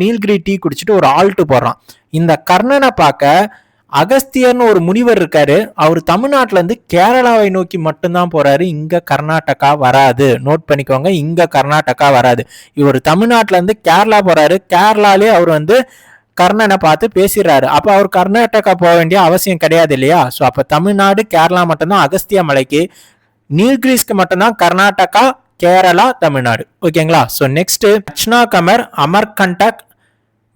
நீல்கிரி டீ குடிச்சிட்டு ஒரு ஆல்ட்டு போடுறான். இந்த கர்ணனை பார்க்க அகஸ்தியர்னு ஒரு முனிவர் இருக்காரு. அவர் தமிழ்நாட்டில இருந்து கேரளாவை நோக்கி மட்டும்தான் போறாரு. இங்க கர்நாடகா வராது. நோட் பண்ணிக்கோங்க, இங்க கர்நாடகா வராது. இவர் தமிழ்நாட்டில இருந்து கேரளா போறாரு. கேரளாலே அவர் வந்து கர்ணனை பார்த்து பேசிடுறாரு. அப்ப அவர் கர்நாடகா போக வேண்டிய அவசியம் கிடையாது இல்லையா? ஸோ அப்ப தமிழ்நாடு, கேரளா மட்டும்தான் அகஸ்திய மலைக்கு, நீல்கிரிஸ்க்கு மட்டும்தான் கர்நாடகா, கேரளா, தமிழ்நாடு. ஓகேங்களா? So next Achanakmar, Amarkantak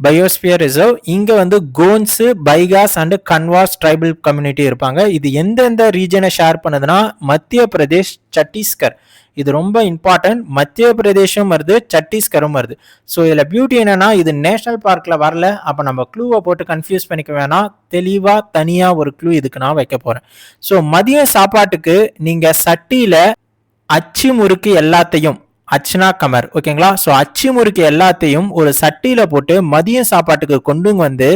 biosphere reserve. இங்க வந்து Gonds, Baigas and Kanwars tribal community இருப்பாங்க. இது எந்தெந்த ரீஜனை ஷேர் பண்ணுதுன்னா மத்திய பிரதேஷ், சத்தீஸ்கர். இது ரொம்ப இம்பார்ட்டன்ட். மத்திய பிரதேஷும் வருது, சத்தீஸ்கரும் வருது. ஸோ இதில் பியூட்டி என்னன்னா இது நேஷனல் பார்க்கில் வரல. அப்போ நம்ம க்ளூவை போட்டு கன்ஃபியூஸ் பண்ணிக்க வேணாம். தெளிவாக தனியாக ஒரு க்ளூ இதுக்கு நான் வைக்க போகிறேன். ஸோ மதிய சாப்பாட்டுக்கு நீங்கள் சட்டியில் அச்சு முறுக்கு எல்லாத்தையும், அச்னா கமர், ஓகேங்களா? ஸோ அச்சு முறுக்கு எல்லாத்தையும் ஒரு சட்டியில போட்டு மதியம் சாப்பாட்டுக்கு கொண்டு வந்து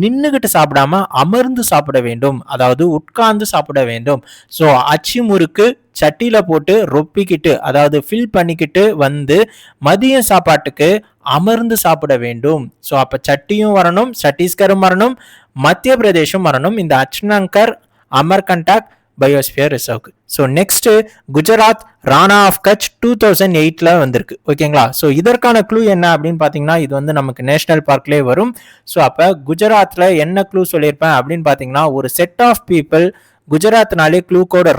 நின்றுகிட்டு சாப்பிடாம அமர்ந்து சாப்பிட வேண்டும், அதாவது உட்கார்ந்து சாப்பிட வேண்டும். ஸோ அச்சு முறுக்கு சட்டியில போட்டு ரொப்பிக்கிட்டு, அதாவது ஃபில் பண்ணிக்கிட்டு வந்து மதியம் சாப்பாட்டுக்கு அமர்ந்து சாப்பிட வேண்டும். ஸோ அப்ப சட்டியும் வரணும், சத்தீஸ்கரும் வரணும், மத்திய பிரதேஷும் வரணும் இந்த அச்னங்கர் அமர்கண்டக் பயோஸ்பியர் ரிசர்வ்க்கு. So next Gujarat, Rann of Kutch 2008 வந்திருக்கு. ஓகேங்களா? ஸோ இதற்கான க்ளூ என்ன அப்படின்னு பார்த்தீங்கன்னா இது வந்து நமக்கு நேஷனல் பார்க்லேயே வரும். ஸோ அப்போ குஜராத்தில் என்ன க்ளூ சொல்லியிருப்பேன் அப்படின்னு பார்த்தீங்கன்னா ஒரு செட் ஆஃப் பீப்புள், குஜராத்னாலே க்ளூ கோடு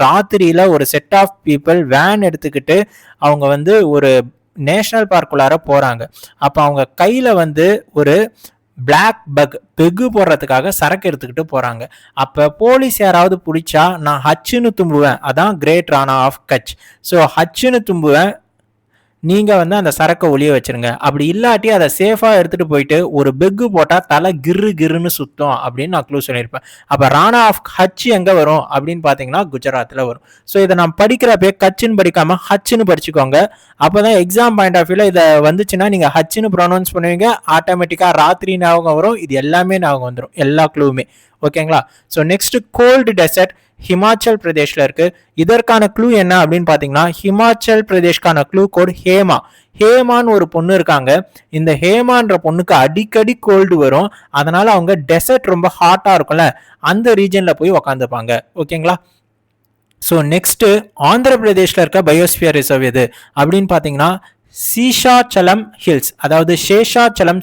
ராத்திரியில் ஒரு செட் ஆஃப் பீப்புள் வேன் எடுத்துக்கிட்டு அவங்க வந்து ஒரு நேஷனல் பார்க்குள்ளார போகிறாங்க. அப்போ அவங்க கையில் வந்து ஒரு பிளாக் பக் பெகு போடுறதுக்காக சரக்கு எடுத்துக்கிட்டு போறாங்க. அப்ப போலீஸ் யாராவது பிடிச்சா நான் ஹச்சுன்னு தும்புவேன், அதான் great Rann of Kutch. So ஹச்சுன்னு தும்புவேன், நீங்க வந்து அந்த சரக்கை ஒளிய வச்சிருங்க. அப்படி இல்லாட்டி அதை சேஃபா எடுத்துட்டு போயிட்டு ஒரு பெக்கு போட்டா தலை கிருன்னு சுத்தம் அப்படின்னு நான் க்ளூ சொல்லியிருப்பேன். அப்ப ராணா ஆஃப் ஹச் எங்க வரும் அப்படின்னு பாத்தீங்கன்னா குஜராத்ல வரும். ஸோ இதை நான் படிக்கிறப்ப கச்சுன்னு படிக்காம ஹச்சுன்னு படிச்சுக்கோங்க. அப்பதான் எக்ஸாம் பாயிண்ட் ஆஃப் வியூல இதை வந்துச்சுன்னா நீங்க ஹச்சுன்னு ப்ரொனவுன்ஸ் பண்ணுவீங்க, ஆட்டோமேட்டிக்கா ராத்திரி ஞாபகம் வரும். இது எல்லாமே ஞாபகம் வந்துடும், எல்லா க்ளூவுமே. ஓகேங்களா? So next cold desert Himachal பிரதேஷ்ல இருக்கு. இதற்கான க்ளூ என்ன அப்படின்னு பாத்தீங்கன்னா ஹிமாச்சல் பிரதேஷ்கான க்ளூ கோட் ஹேமான்னு ஒரு பொண்ணு இருக்காங்க. இந்த ஹேமான்ற பொண்ணுக்கு அடிக்கடி கோல்டு வரும். அதனால அவங்க டெசர்ட் ரொம்ப ஹாட்டா இருக்கும்ல அந்த ரீஜன்ல போய் உக்காந்துப்பாங்க. ஓகேங்களா? ஸோ நெக்ஸ்ட் ஆந்திர பிரதேஷ்ல இருக்க பயோஸ்பியர் ரிசர்வ் எது அப்படின்னு பாத்தீங்கன்னா சீஷாச்சலம் ஹில்ஸ், அதாவது சேஷாச்சலம்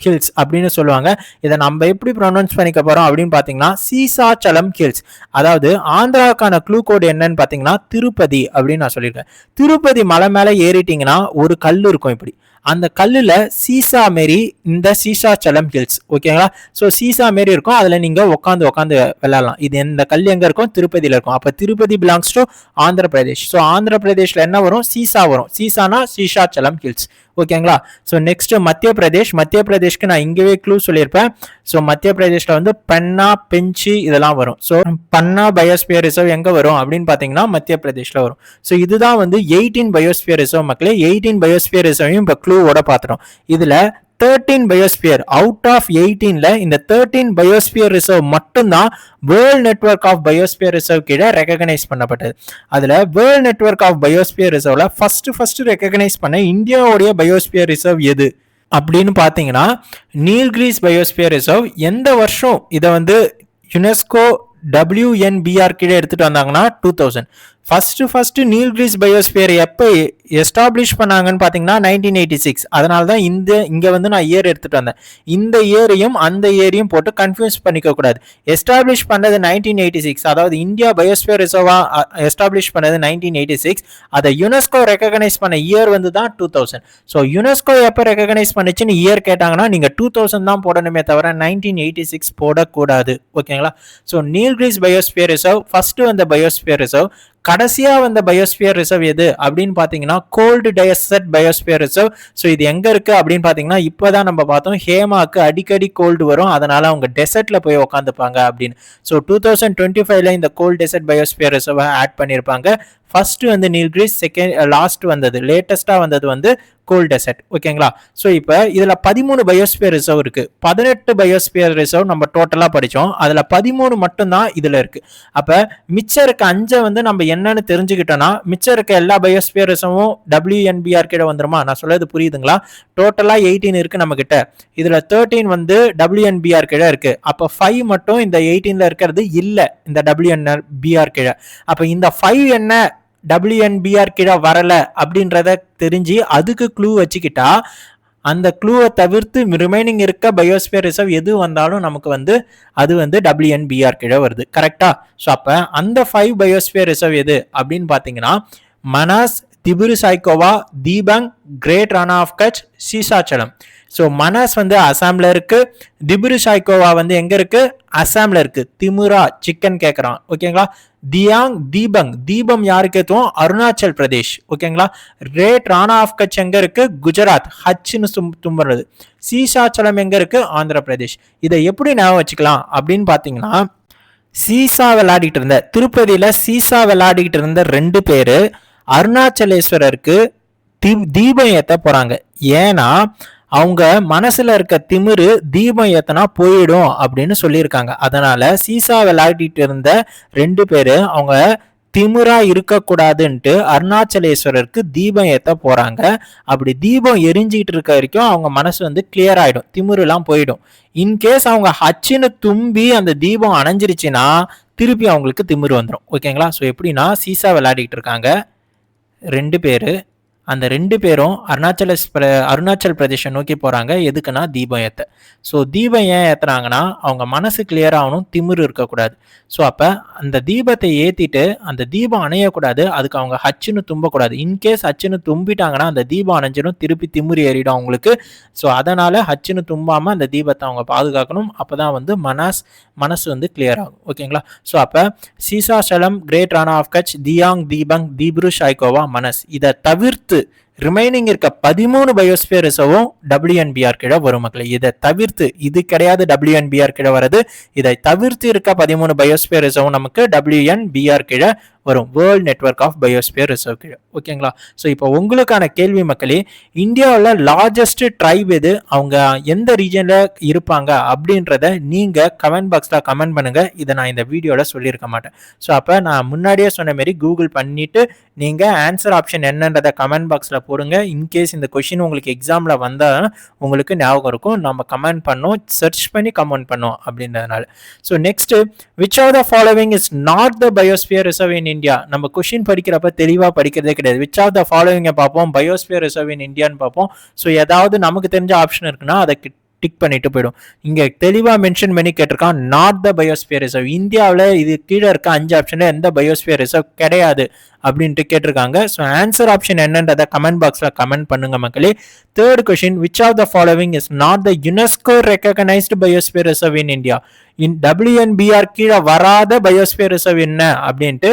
ஹில்ஸ் அப்படின்னு சொல்லுவாங்க. இதை நம்ம எப்படி ப்ரொனவுன்ஸ் பண்ணிக்க போறோம் அப்படின்னு பாத்தீங்கன்னா சீசாச்சலம் ஹில்ஸ். அதாவது ஆந்திராவுக்கான க்ளூ கோடு என்னன்னு பாத்தீங்கன்னா திருப்பதி அப்படின்னு நான் சொல்லியிருக்கேன். திருப்பதி மலை மேல ஏறிட்டீங்கன்னா ஒரு கல் இருக்கும் இப்படி, அந்த கல்லுல சீசா மாரி இந்த சீசாச்சலம் ஹில்ஸ். ஓகேங்களா? ஸோ சீசா மாரி இருக்கும், அதுல நீங்க உட்காந்து விளையாடலாம். இது இந்த கல் எங்க இருக்கும்? திருப்பதியில இருக்கும். அப்ப Tirupati belongs to Andhra Pradesh. So Andhra பிரதேஷ்ல என்ன வரும்? சீசா வரும். சீசானா சீசாச்சலம் ஹில்ஸ். ஓகேங்களா. ஸோ நெக்ஸ்ட் மத்திய பிரதேஷ்க்கு நான் இங்கேயே க்ளூ சொல்லியிருப்பேன். ஸோ மத்திய பிரதேஷ்ல வந்து பன்னா, பெஞ்சி இதெல்லாம் வரும். ஸோ பன்னா பயோஸ்பியர் ரிசர்வ் எங்க வரும் அப்படின்னு பாத்தீங்கன்னா மத்திய பிரதேஷ்ல வரும். ஸோ இதுதான் வந்து 18 பயோஸ்பியர் ரிசர்வ் மக்களே. 18 பயோஸ்பியர் ரிசர்வையும் இப்போ க்ளூவோட பார்த்துட்டோம். இதுல 13 பயோஸ்பியர் அவுட் ஆஃப் 18ல இந்த 13 பயோஸ்பியர் ரிசர்வ் மட்டும்தான் world network of biosphere reserve கீழே ரெகக்னைஸ் பண்ணப்பட்டது. அதுல வேர்ல்ட் நெட்வொர்க் ஆஃப் பயோஸ்பியர் ரிசர்வ்ல ஃபர்ஸ்ட் ரெகக்னைஸ் பண்ண இந்தியாவுடைய பயோஸ்பியர் ரிசர்வ் எது அப்படின்னு பாத்தீங்கன்னா நீல்கிரிஸ் பயோஸ்பியர் ரிசர்வ். எந்த வருஷம் இதை வந்து யுனெஸ்கோ WNBR கீழே எடுத்துட்டு வந்தாங்கன்னா 2000. ஃபர்ஸ்ட் நீல்கிரிஸ் பயோஸ்பியர் எப்போ எஸ்டாப்ளிஷ் பண்ணாங்கன்னு பார்த்தீங்கன்னா 1986. அதனால தான் இங்கே வந்து நான் இயர் எடுத்துட்டு வந்தேன். இந்த இயரையும் அந்த இயரையும் போட்டு கன்ஃபியூஸ் பண்ணிக்க கூடாது. எஸ்டாப்ளிஷ் பண்ணது 1986, அதாவது இந்தியா பயோஸ்பியர் ரிசர்வா எஸ்டாப்ளிஷ் பண்ணது 1986. அதை யுனெஸ்கோ ரெகக்னைஸ் பண்ண இயர் வந்து தான் 2000. ஸோ யுனெஸ்கோ எப்போ ரெகக்னைஸ் பண்ணிச்சுன்னு இயர் கேட்டாங்கன்னா நீங்கள் 2000 தான் போடணுமே தவிர 1986 போடக்கூடாது. ஓகேங்களா. So Nilgiris biosphere reserve first வந்த பயோஸ்பியர் ரிசர்வ். கடைசியா வந்த பயோஸ்பியர் ரிசர்வ் எது அப்படின்னு பாத்தீங்கன்னா cold desert biosphere reserve. So இது எங்க இருக்கு அப்படின்னு பாத்தீங்கன்னா இப்பதான் நம்ம பார்த்தோம் ஹேமாக்கு அடிக்கடி கோல்டு வரும், அதனால அவங்க டெசர்ட்ல போய் உட்காந்துப்பாங்க அப்படின்னு. ஸோ 2025ல இந்த cold desert biosphere reserve add பண்ணியிருப்பாங்க. ஃபர்ஸ்ட் வந்து நீல்கிரிஸ், செகண்ட் லாஸ்ட் வந்தது லேட்டஸ்டா வந்தது வந்து கோல்ட் டெசர்ட். ஓகேங்களா. ஸோ இப்போ இதுல 13 பயோஸ்பியர் ரிசர்வ் இருக்கு. 18 பயோஸ்பியர் ரிசர்வ் நம்ம டோட்டலா படிச்சோம். அதுல 13 மட்டும் தான் இதுல இருக்கு. அப்ப மிச்சம் இருக்க 5 வந்து நம்ம என்னன்னு தெரிஞ்சுக்கிட்டோம்னா மிச்சம் இருக்க எல்லா பயோஸ்பியர் ரிசர்வும் WNBR கிட்ட வந்துருமா? நான் சொல்றது புரியுதுங்களா? டோட்டலா 18 இருக்கு நம்ம கிட்ட. இதுல 13 வந்து WNBR கிட்ட இருக்கு. அப்ப 5 மட்டும் இந்த 18ல இருக்கிறது இல்ல இந்த WNBR கிட்ட. அப்ப இந்த 5 என்ன WNBR கீழே வரல அப்படின்றத தெரிஞ்சு அதுக்கு க்ளூ வச்சுக்கிட்டா அந்த க்ளூவை தவிர்த்து ரிமைனிங் இருக்க பயோஸ்பியர் ரிசர்வ் எது வந்தாலும் நமக்கு வந்து அது வந்து WNBR கீழே வருது. கரெக்டா? ஸோ அப்ப அந்த 5 பயோஸ்பியர் ரிசர்வ் எது அப்படின்னு பாத்தீங்கன்னா மனாஸ், திபுரு சாய்கோவா, தீபங், great Rann of Kutch, Seshachalam. So Manas வந்து அசாம்ல இருக்கு. திபுரு சாய்கோவா வந்து எங்க இருக்கு? அசாம்ல இருக்கு. திமுரா சிக்கன் கேட்கறான். ஓகேங்களா. தியாங், தீபம் யாருக்கு ஏத்துவோம்? அருணாச்சல் பிரதேஷ். ஓகேங்களா. கிரேட் ரானா ஆஃப் கட்ச் எங்க இருக்கு? குஜராத். ஹச்னு தும்புறது. சீசாச்சலம் எங்க இருக்கு? ஆந்திர பிரதேஷ். இதை எப்படி ஞாபகம் வச்சுக்கலாம் அப்படின்னு பாத்தீங்கன்னா சீசா விளையாடிட்டு இருந்த திருப்பதியில சீசா விளையாடிட்டு இருந்த 2 பேரு அருணாச்சலேஸ்வரருக்கு தீபம் ஏத்த போறாங்க. ஏன்னா அவங்க மனசுல இருக்க திமிரு தீபம் ஏத்தனா போயிடும் அப்படின்னு சொல்லியிருக்காங்க. அதனால சீசா விளையாடிட்டு இருந்த 2 பேரு அவங்க திமிரா இருக்கக்கூடாதுன்ட்டு அருணாச்சலேஸ்வரருக்கு தீபம் ஏத்த போறாங்க. அப்படி தீபம் எரிஞ்சிட்டு இருக்க வரைக்கும் அவங்க மனசு வந்து கிளியர் ஆயிடும், திமிரு எல்லாம் போயிடும். இன்கேஸ் அவங்க ஹச்சுன்னு தும்பி அந்த தீபம் அணைஞ்சிருச்சுன்னா திருப்பி அவங்களுக்கு திமிரு வந்துடும். ஓகேங்களா. ஸோ எப்படின்னா சீசா விளையாடிட்டு இருக்காங்க 2 பேரு. அந்த 2 பேரும் அருணாச்சல் பிரதேச நோக்கி போறாங்க. எதுக்குன்னா தீபம் ஏத்த. ஸோ தீபம் ஏன் ஏத்துறாங்கன்னா அவங்க மனசு கிளியர் ஆகணும், திமிரு இருக்கக்கூடாது. ஸோ அப்ப அந்த தீபத்தை ஏத்திட்டு அந்த தீபம் அணையக்கூடாது, அதுக்கு அவங்க ஹச்சுன்னு தும்பக்கூடாது. இன்கேஸ் ஹச்சுன்னு தும்பிட்டாங்கன்னா அந்த தீபம் அணைஞ்சிடும், திருப்பி திமிரு ஏறிடும் அவங்களுக்கு. ஸோ அதனால ஹச்சுன்னு தும்பாம அந்த தீபத்தை அவங்க பாதுகாக்கணும். அப்பதான் வந்து மனசு வந்து கிளியர் ஆகும். ஓகேங்களா. ஸோ அப்ப சீசாச்சலம், கிரேட் ரானா ஆஃப் கட்ச், தியாங், தீபங், திப்ரு சாய்கோவா, மனஸ். இதை தவிர்த்து ரிமைனிங் இருக்க 13 பயோஸ்பியர் ரிசர்வும் WNBR கீழே வரும் மக்களே. இதை தவிர்த்து, இது கிடையாது WNBR கீழே வருது, இதை தவிர்த்து இருக்க 13 பயோஸ்பியர் ரிசர்வும் நமக்கு WNBR கீழே வரும், world network of biosphere reserve கீழே. ஓகேங்களா. ஸோ இப்போ உங்களுக்கான கேள்வி மக்களே, இந்தியாவில் லார்ஜஸ்ட் ட்ரைப் எது, அவங்க எந்த ரீஜன்ல இருப்பாங்க அப்படின்றத நீங்க கமெண்ட் பாக்ஸ்ல கமெண்ட் பண்ணுங்க. இதை நான் இந்த வீடியோல சொல்லியிருக்க மாட்டேன். ஸோ அப்போ நான் முன்னாடியே சொன்ன மாதிரி கூகுள் பண்ணிட்டு நீங்க ஆன்சர் ஆப்ஷன் என்னன்றதை கமெண்ட் பாக்ஸ்ல போடுங்க. இன்கேஸ் இந்த கொஸ்டின் உங்களுக்கு எக்ஸாம்ல வந்தா உங்களுக்கு ஞாபகம் இருக்கும், நம்ம கமெண்ட் பண்ணோம், சர்ச் பண்ணி கமெண்ட் பண்ணோம் அப்படின்றதுனால. So next, which of the following is not the biosphere reserve in India? நம்ம கொஸ்டின் படிக்கிறப்ப தெளிவா படிக்கிறதே கிடையாது. விச் ஆஃப் த ஃபாலோவிங் பார்ப்போம், பயோஸ்பியர் ரிசர்வ் இன் இந்தியான்னு பார்ப்போம். ஸோ ஏதாவது நமக்கு தெரிஞ்ச ஆப்ஷன் இருக்குன்னா அதை டிக் பண்ணிட்டு போயிடும். இங்க தெளிவா மென்ஷன் பண்ணி கேட்டிருக்கான், நாட் த பயோஸ்பியர் ரிசர்வ். இந்தியாவில் இது கீழே இருக்க 5 ஆப்ஷன்ல எந்த பயோஸ்பியர் ரிசர்வ் கிடையாது அப்படின்ட்டு கேட்டிருக்காங்க. ஸோ ஆன்சர் ஆப்ஷன் என்னன்றதை கமெண்ட் பாக்ஸ்ல கமெண்ட் பண்ணுங்க மக்களே. Third question, which of the following is not the UNESCO recognised biosphere reserve in India? WNBR கீழே வராத பயோஸ்பியர் ரிசர்வ் என்ன அப்படின்ட்டு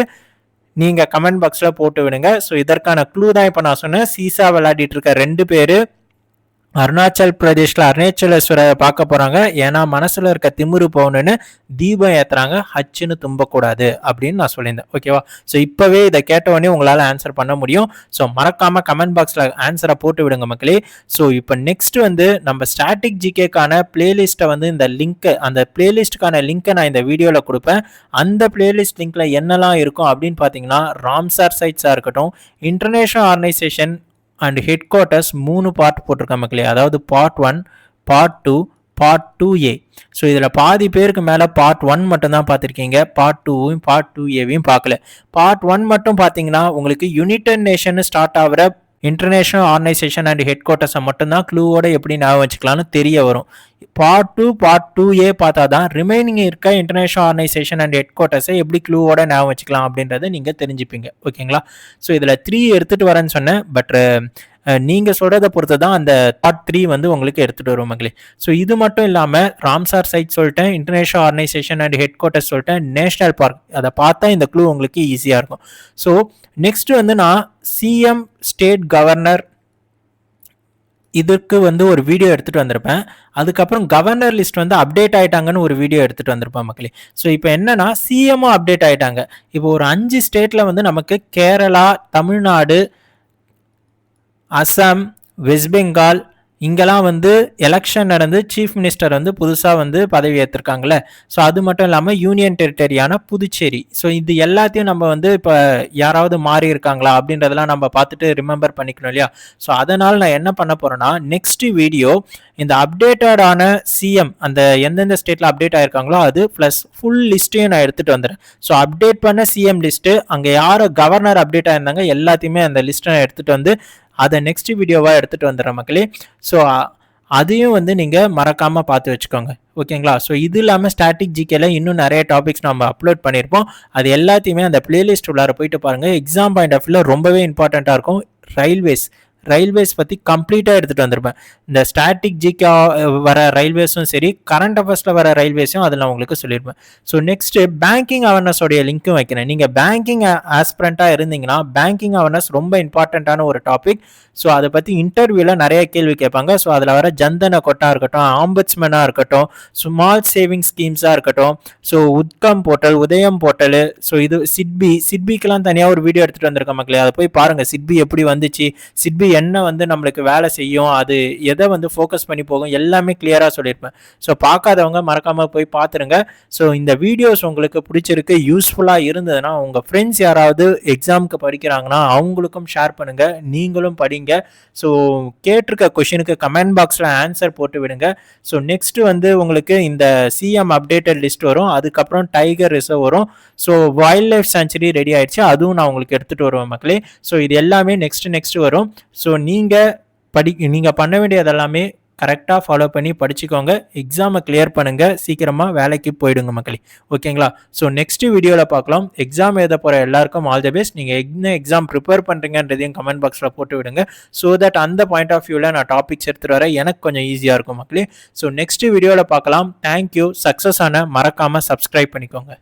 நீங்கள் கமெண்ட் பாக்ஸில் போட்டு விடுங்க. ஸோ இதற்கான க்ளூ தான் இப்போ நான் சொன்னேன். சீசா விளையாடிட்டு இருக்க 2 பேர் அருணாச்சல் பிரதேஷ்ல அருணாச்சலேஸ்வரரை பார்க்க போறாங்க. ஏன்னா மனசுல இருக்க திமிரு போகணுன்னு தீபம் ஏத்துறாங்க, ஹச்சுன்னு தும்பக்கூடாது அப்படின்னு நான் சொல்லியிருந்தேன். ஓகேவா? ஸோ இப்பவே இதை கேட்ட உடனே உங்களால் ஆன்சர் பண்ண முடியும். ஸோ மறக்காம கமெண்ட் பாக்ஸ்ல ஆன்சரை போட்டு விடுங்க மக்களே. ஸோ இப்போ நெக்ஸ்ட் வந்து நம்ம ஸ்டாட்டிக் ஜிகேக்கான பிளேலிஸ்ட்டை வந்து இந்த லிங்க், அந்த பிளேலிஸ்ட்டுக்கான லிங்க்கை நான் இந்த வீடியோவில் கொடுப்பேன். அந்த பிளேலிஸ்ட் லிங்க்ல என்னெல்லாம் இருக்கும் அப்படின்னு பார்த்தீங்கன்னா, ராம்சார் சைட்ஸாக இருக்கட்டும், international organisation and head quarters 3 part போட்டிருக்கேன் மக்களே. அதாவது part 1, part 2, part 2A. So இதில் பாதி பேருக்கு மேலே பார்ட் 1 மட்டும்தான் பார்த்துருக்கீங்க. பார்ட் 2வையும் பார்ட் 2Aவையும் பார்க்கல. பார்ட் 1 மட்டும் பார்த்தீங்கன்னா உங்களுக்கு யுனைடெட் நேஷன் ஸ்டார்ட் ஆகிற இன்டர்நேஷனல் ஆர்கனைசேஷன் அண்ட் ஹெட் குவார்ட்டர்ஸை மட்டும்தான் க்ளூவோட எப்படி ஞாபகம் வச்சுக்கலாம்னு தெரிய வரும். பார்ட் 2, பார்ட் 2A பார்த்தா தான் ரிமைனிங் இருக்க இன்டர்நேஷனல் ஆர்கனைசேஷன் அண்ட் ஹெட் குவார்ட்டர்ஸை எப்படி க்ளூவோட ஞாபகம் வச்சுக்கலாம் அப்படின்றத நீங்கள் தெரிஞ்சுப்பீங்க. ஓகேங்களா? ஸோ இதில் 3 எடுத்துகிட்டு வரேன்னு சொன்னேன். பட் நீங்கள் சொல்கிறத பொறுத்து தான் அந்த பார்ட் 3 வந்து உங்களுக்கு எடுத்துகிட்டு வரும் மக்களே. ஸோ இது மட்டும் இல்லாமல் ராம்சார் சைட் சொல்லிட்டேன், international organisation and head quarters சொல்லிட்டேன், நேஷனல் பார்க், அதை பார்த்தா இந்த க்ளூ உங்களுக்கு ஈஸியாக இருக்கும். ஸோ நெக்ஸ்ட் வந்து நான் சிஎம், ஸ்டேட் கவர்னர் இதுக்கு வந்து ஒரு வீடியோ எடுத்துகிட்டு வந்திருப்பேன். அதுக்கப்புறம் கவர்னர் லிஸ்ட் வந்து அப்டேட் ஆகிட்டாங்கன்னு ஒரு வீடியோ எடுத்துகிட்டு வந்திருப்பேன் மக்களே. ஸோ இப்போ என்னன்னா சிஎம்மும் அப்டேட் ஆகிட்டாங்க. இப்போ ஒரு 5 ஸ்டேட்டில் வந்து நமக்கு கேரளா, தமிழ்நாடு, அசாம், வெஸ்ட் பெங்கால் இங்கெல்லாம் வந்து எலெக்ஷன் நடந்து சீஃப் மினிஸ்டர் வந்து புதுசாக வந்து பதவி ஏற்றிருக்காங்களே. ஸோ அது மட்டும் இல்லாமல் யூனியன் டெரிட்டரியான புதுச்சேரி. ஸோ இது எல்லாத்தையும் நம்ம வந்து இப்போ யாராவது மாறி இருக்காங்களா அப்படின்றதெல்லாம் நம்ம பார்த்துட்டு ரிமெம்பர் பண்ணிக்கணும் இல்லையா? ஸோ அதனால் நான் என்ன பண்ண போகிறேன்னா, நெக்ஸ்ட் வீடியோ இந்த அப்டேட்டடான சிஎம், அந்த எந்தெந்த ஸ்டேட்டில் அப்டேட் ஆகிருக்காங்களோ அது ப்ளஸ் ஃபுல் லிஸ்ட்டையும் நான் எடுத்துகிட்டு வந்துடுறேன். ஸோ அப்டேட் பண்ண சிஎம் லிஸ்ட்டு, அங்கே யார் கவர்னர் அப்டேட் ஆயிருந்தாங்க எல்லாத்தையுமே அந்த லிஸ்ட்டை நான் எடுத்துகிட்டு வந்து அதை நெக்ஸ்ட் வீடியோவாக எடுத்துகிட்டு வந்துடுறேன் மக்களே. ஸோ அதையும் வந்து நீங்கள் மறக்காமல் பார்த்து வச்சுக்கோங்க. ஓகேங்களா? ஸோ இது இல்லாமல் ஸ்டாட்டிக் ஜிகேல இன்னும் நிறைய டாபிக்ஸ் நம்ம அப்லோட் பண்ணியிருப்போம். அது எல்லாத்தையுமே அந்த பிளேலிஸ்ட் உள்ளார போயிட்டு பாருங்கள். எக்ஸாம் பாயிண்ட் ஆஃப் வியூவில் ரொம்பவே இம்பார்ட்டண்ட்டாக இருக்கும். ரயில்வேஸ் பற்றி கம்ப்ளீட்டாக எடுத்துகிட்டு வந்திருப்பேன். இந்த ஸ்டாட்டிக் ஜிகே வர ரயில்வேஸும் சரி, கரண்ட் அஃபேர்ஸில் வர ரயில்வேஸும் அதில் நான் உங்களுக்கு சொல்லியிருப்பேன். ஸோ நெக்ஸ்ட்டு பேங்கிங் அவேர்னஸோடைய லிங்க்கும் வைக்கிறேன். நீங்கள் பேங்கிங் ஆஸ்பிரண்ட்டாக இருந்தீங்கன்னா பேங்கிங் அவேர்னஸ் ரொம்ப இம்பார்ட்டண்ட்டான ஒரு டாபிக். ஸோ அதை பற்றி இன்டர்வியூவில் நிறைய கேள்வி கேட்பாங்க. ஸோ அதில் வர ஜன்தன கொட்டா இருக்கட்டும், ஆம்பட்ஸ்மேனாக இருக்கட்டும், ஸ்மால் சேவிங் ஸ்கீம்ஸாக இருக்கட்டும், ஸோ உத்கம் போர்ட்டல், உதயம் போர்ட்டலு, ஸோ இது சிட்பிக்கெல்லாம் தனியாக ஒரு வீடியோ எடுத்துகிட்டு வந்திருக்க மக்களே. அதை போய் பாருங்கள். சிட்பி எப்படி வந்துச்சு, சிட்பி என்ன வந்து நம்மளுக்கு வேலை செய்யும், அது எதை வந்து ஃபோக்கஸ் பண்ணி போகும், எல்லாமே கிளியராக சொல்லியிருப்பேன். ஸோ பார்க்காதவங்க மறக்காமல் போய் பார்த்துருங்க. ஸோ இந்த வீடியோஸ் உங்களுக்கு பிடிச்சிருக்கு, யூஸ்ஃபுல்லாக இருந்ததுன்னா உங்கள் ஃப்ரெண்ட்ஸ் யாராவது எக்ஸாமுக்கு படிக்கிறாங்கன்னா அவங்களுக்கும் ஷேர் பண்ணுங்கள், நீங்களும் படிங்க. ஸோ கேட்டிருக்க கொஷினுக்கு கமெண்ட் பாக்ஸில் ஆன்சர் போட்டு விடுங்க. ஸோ நெக்ஸ்ட் வந்து உங்களுக்கு இந்த சிஎம் அப்டேட்டட் லிஸ்ட் வரும், அதுக்கப்புறம் டைகர் ரிசர்வ் வரும். So wild life sanctuary ready ஆயிடுச்சு, அதுவும் நான் உங்களுக்கு எடுத்துகிட்டு வருவேன் மக்களே. ஸோ இது எல்லாமே நெக்ஸ்ட் வரும். ஸோ நீங்கள் பண்ண வேண்டியது எல்லாமே கரெக்டாக ஃபாலோ பண்ணி படிச்சுக்கோங்க. எக்ஸாமை கிளியர் பண்ணுங்கள், சீக்கிரமாக வேலைக்கு போயிடுங்க மக்களே. ஓகேங்களா? ஸோ நெக்ஸ்ட் வீடியோவில் பார்க்கலாம். எக்ஸாம் எழுத போகிற எல்லாருக்கும் ஆல் தி பெஸ்ட். நீங்கள் என்ன எக்ஸாம் ப்ரிப்பேர் பண்ணுறீங்கன்றதையும் கமெண்ட் பாக்ஸில் போட்டு விடுங்க. ஸோ தட் அந்த பாயிண்ட் ஆஃப் வியூவில் நான் டாபிக்ஸ் எடுத்துகிட்டு வர எனக்கு கொஞ்சம் ஈஸியாக இருக்கும் மக்களே. ஸோ நெக்ஸ்ட் வீடியோவில் பார்க்கலாம். தேங்க்யூ. சக்ஸஸ் ஆன மறக்காமல் சப்ஸ்கிரைப் பண்ணிக்கோங்க.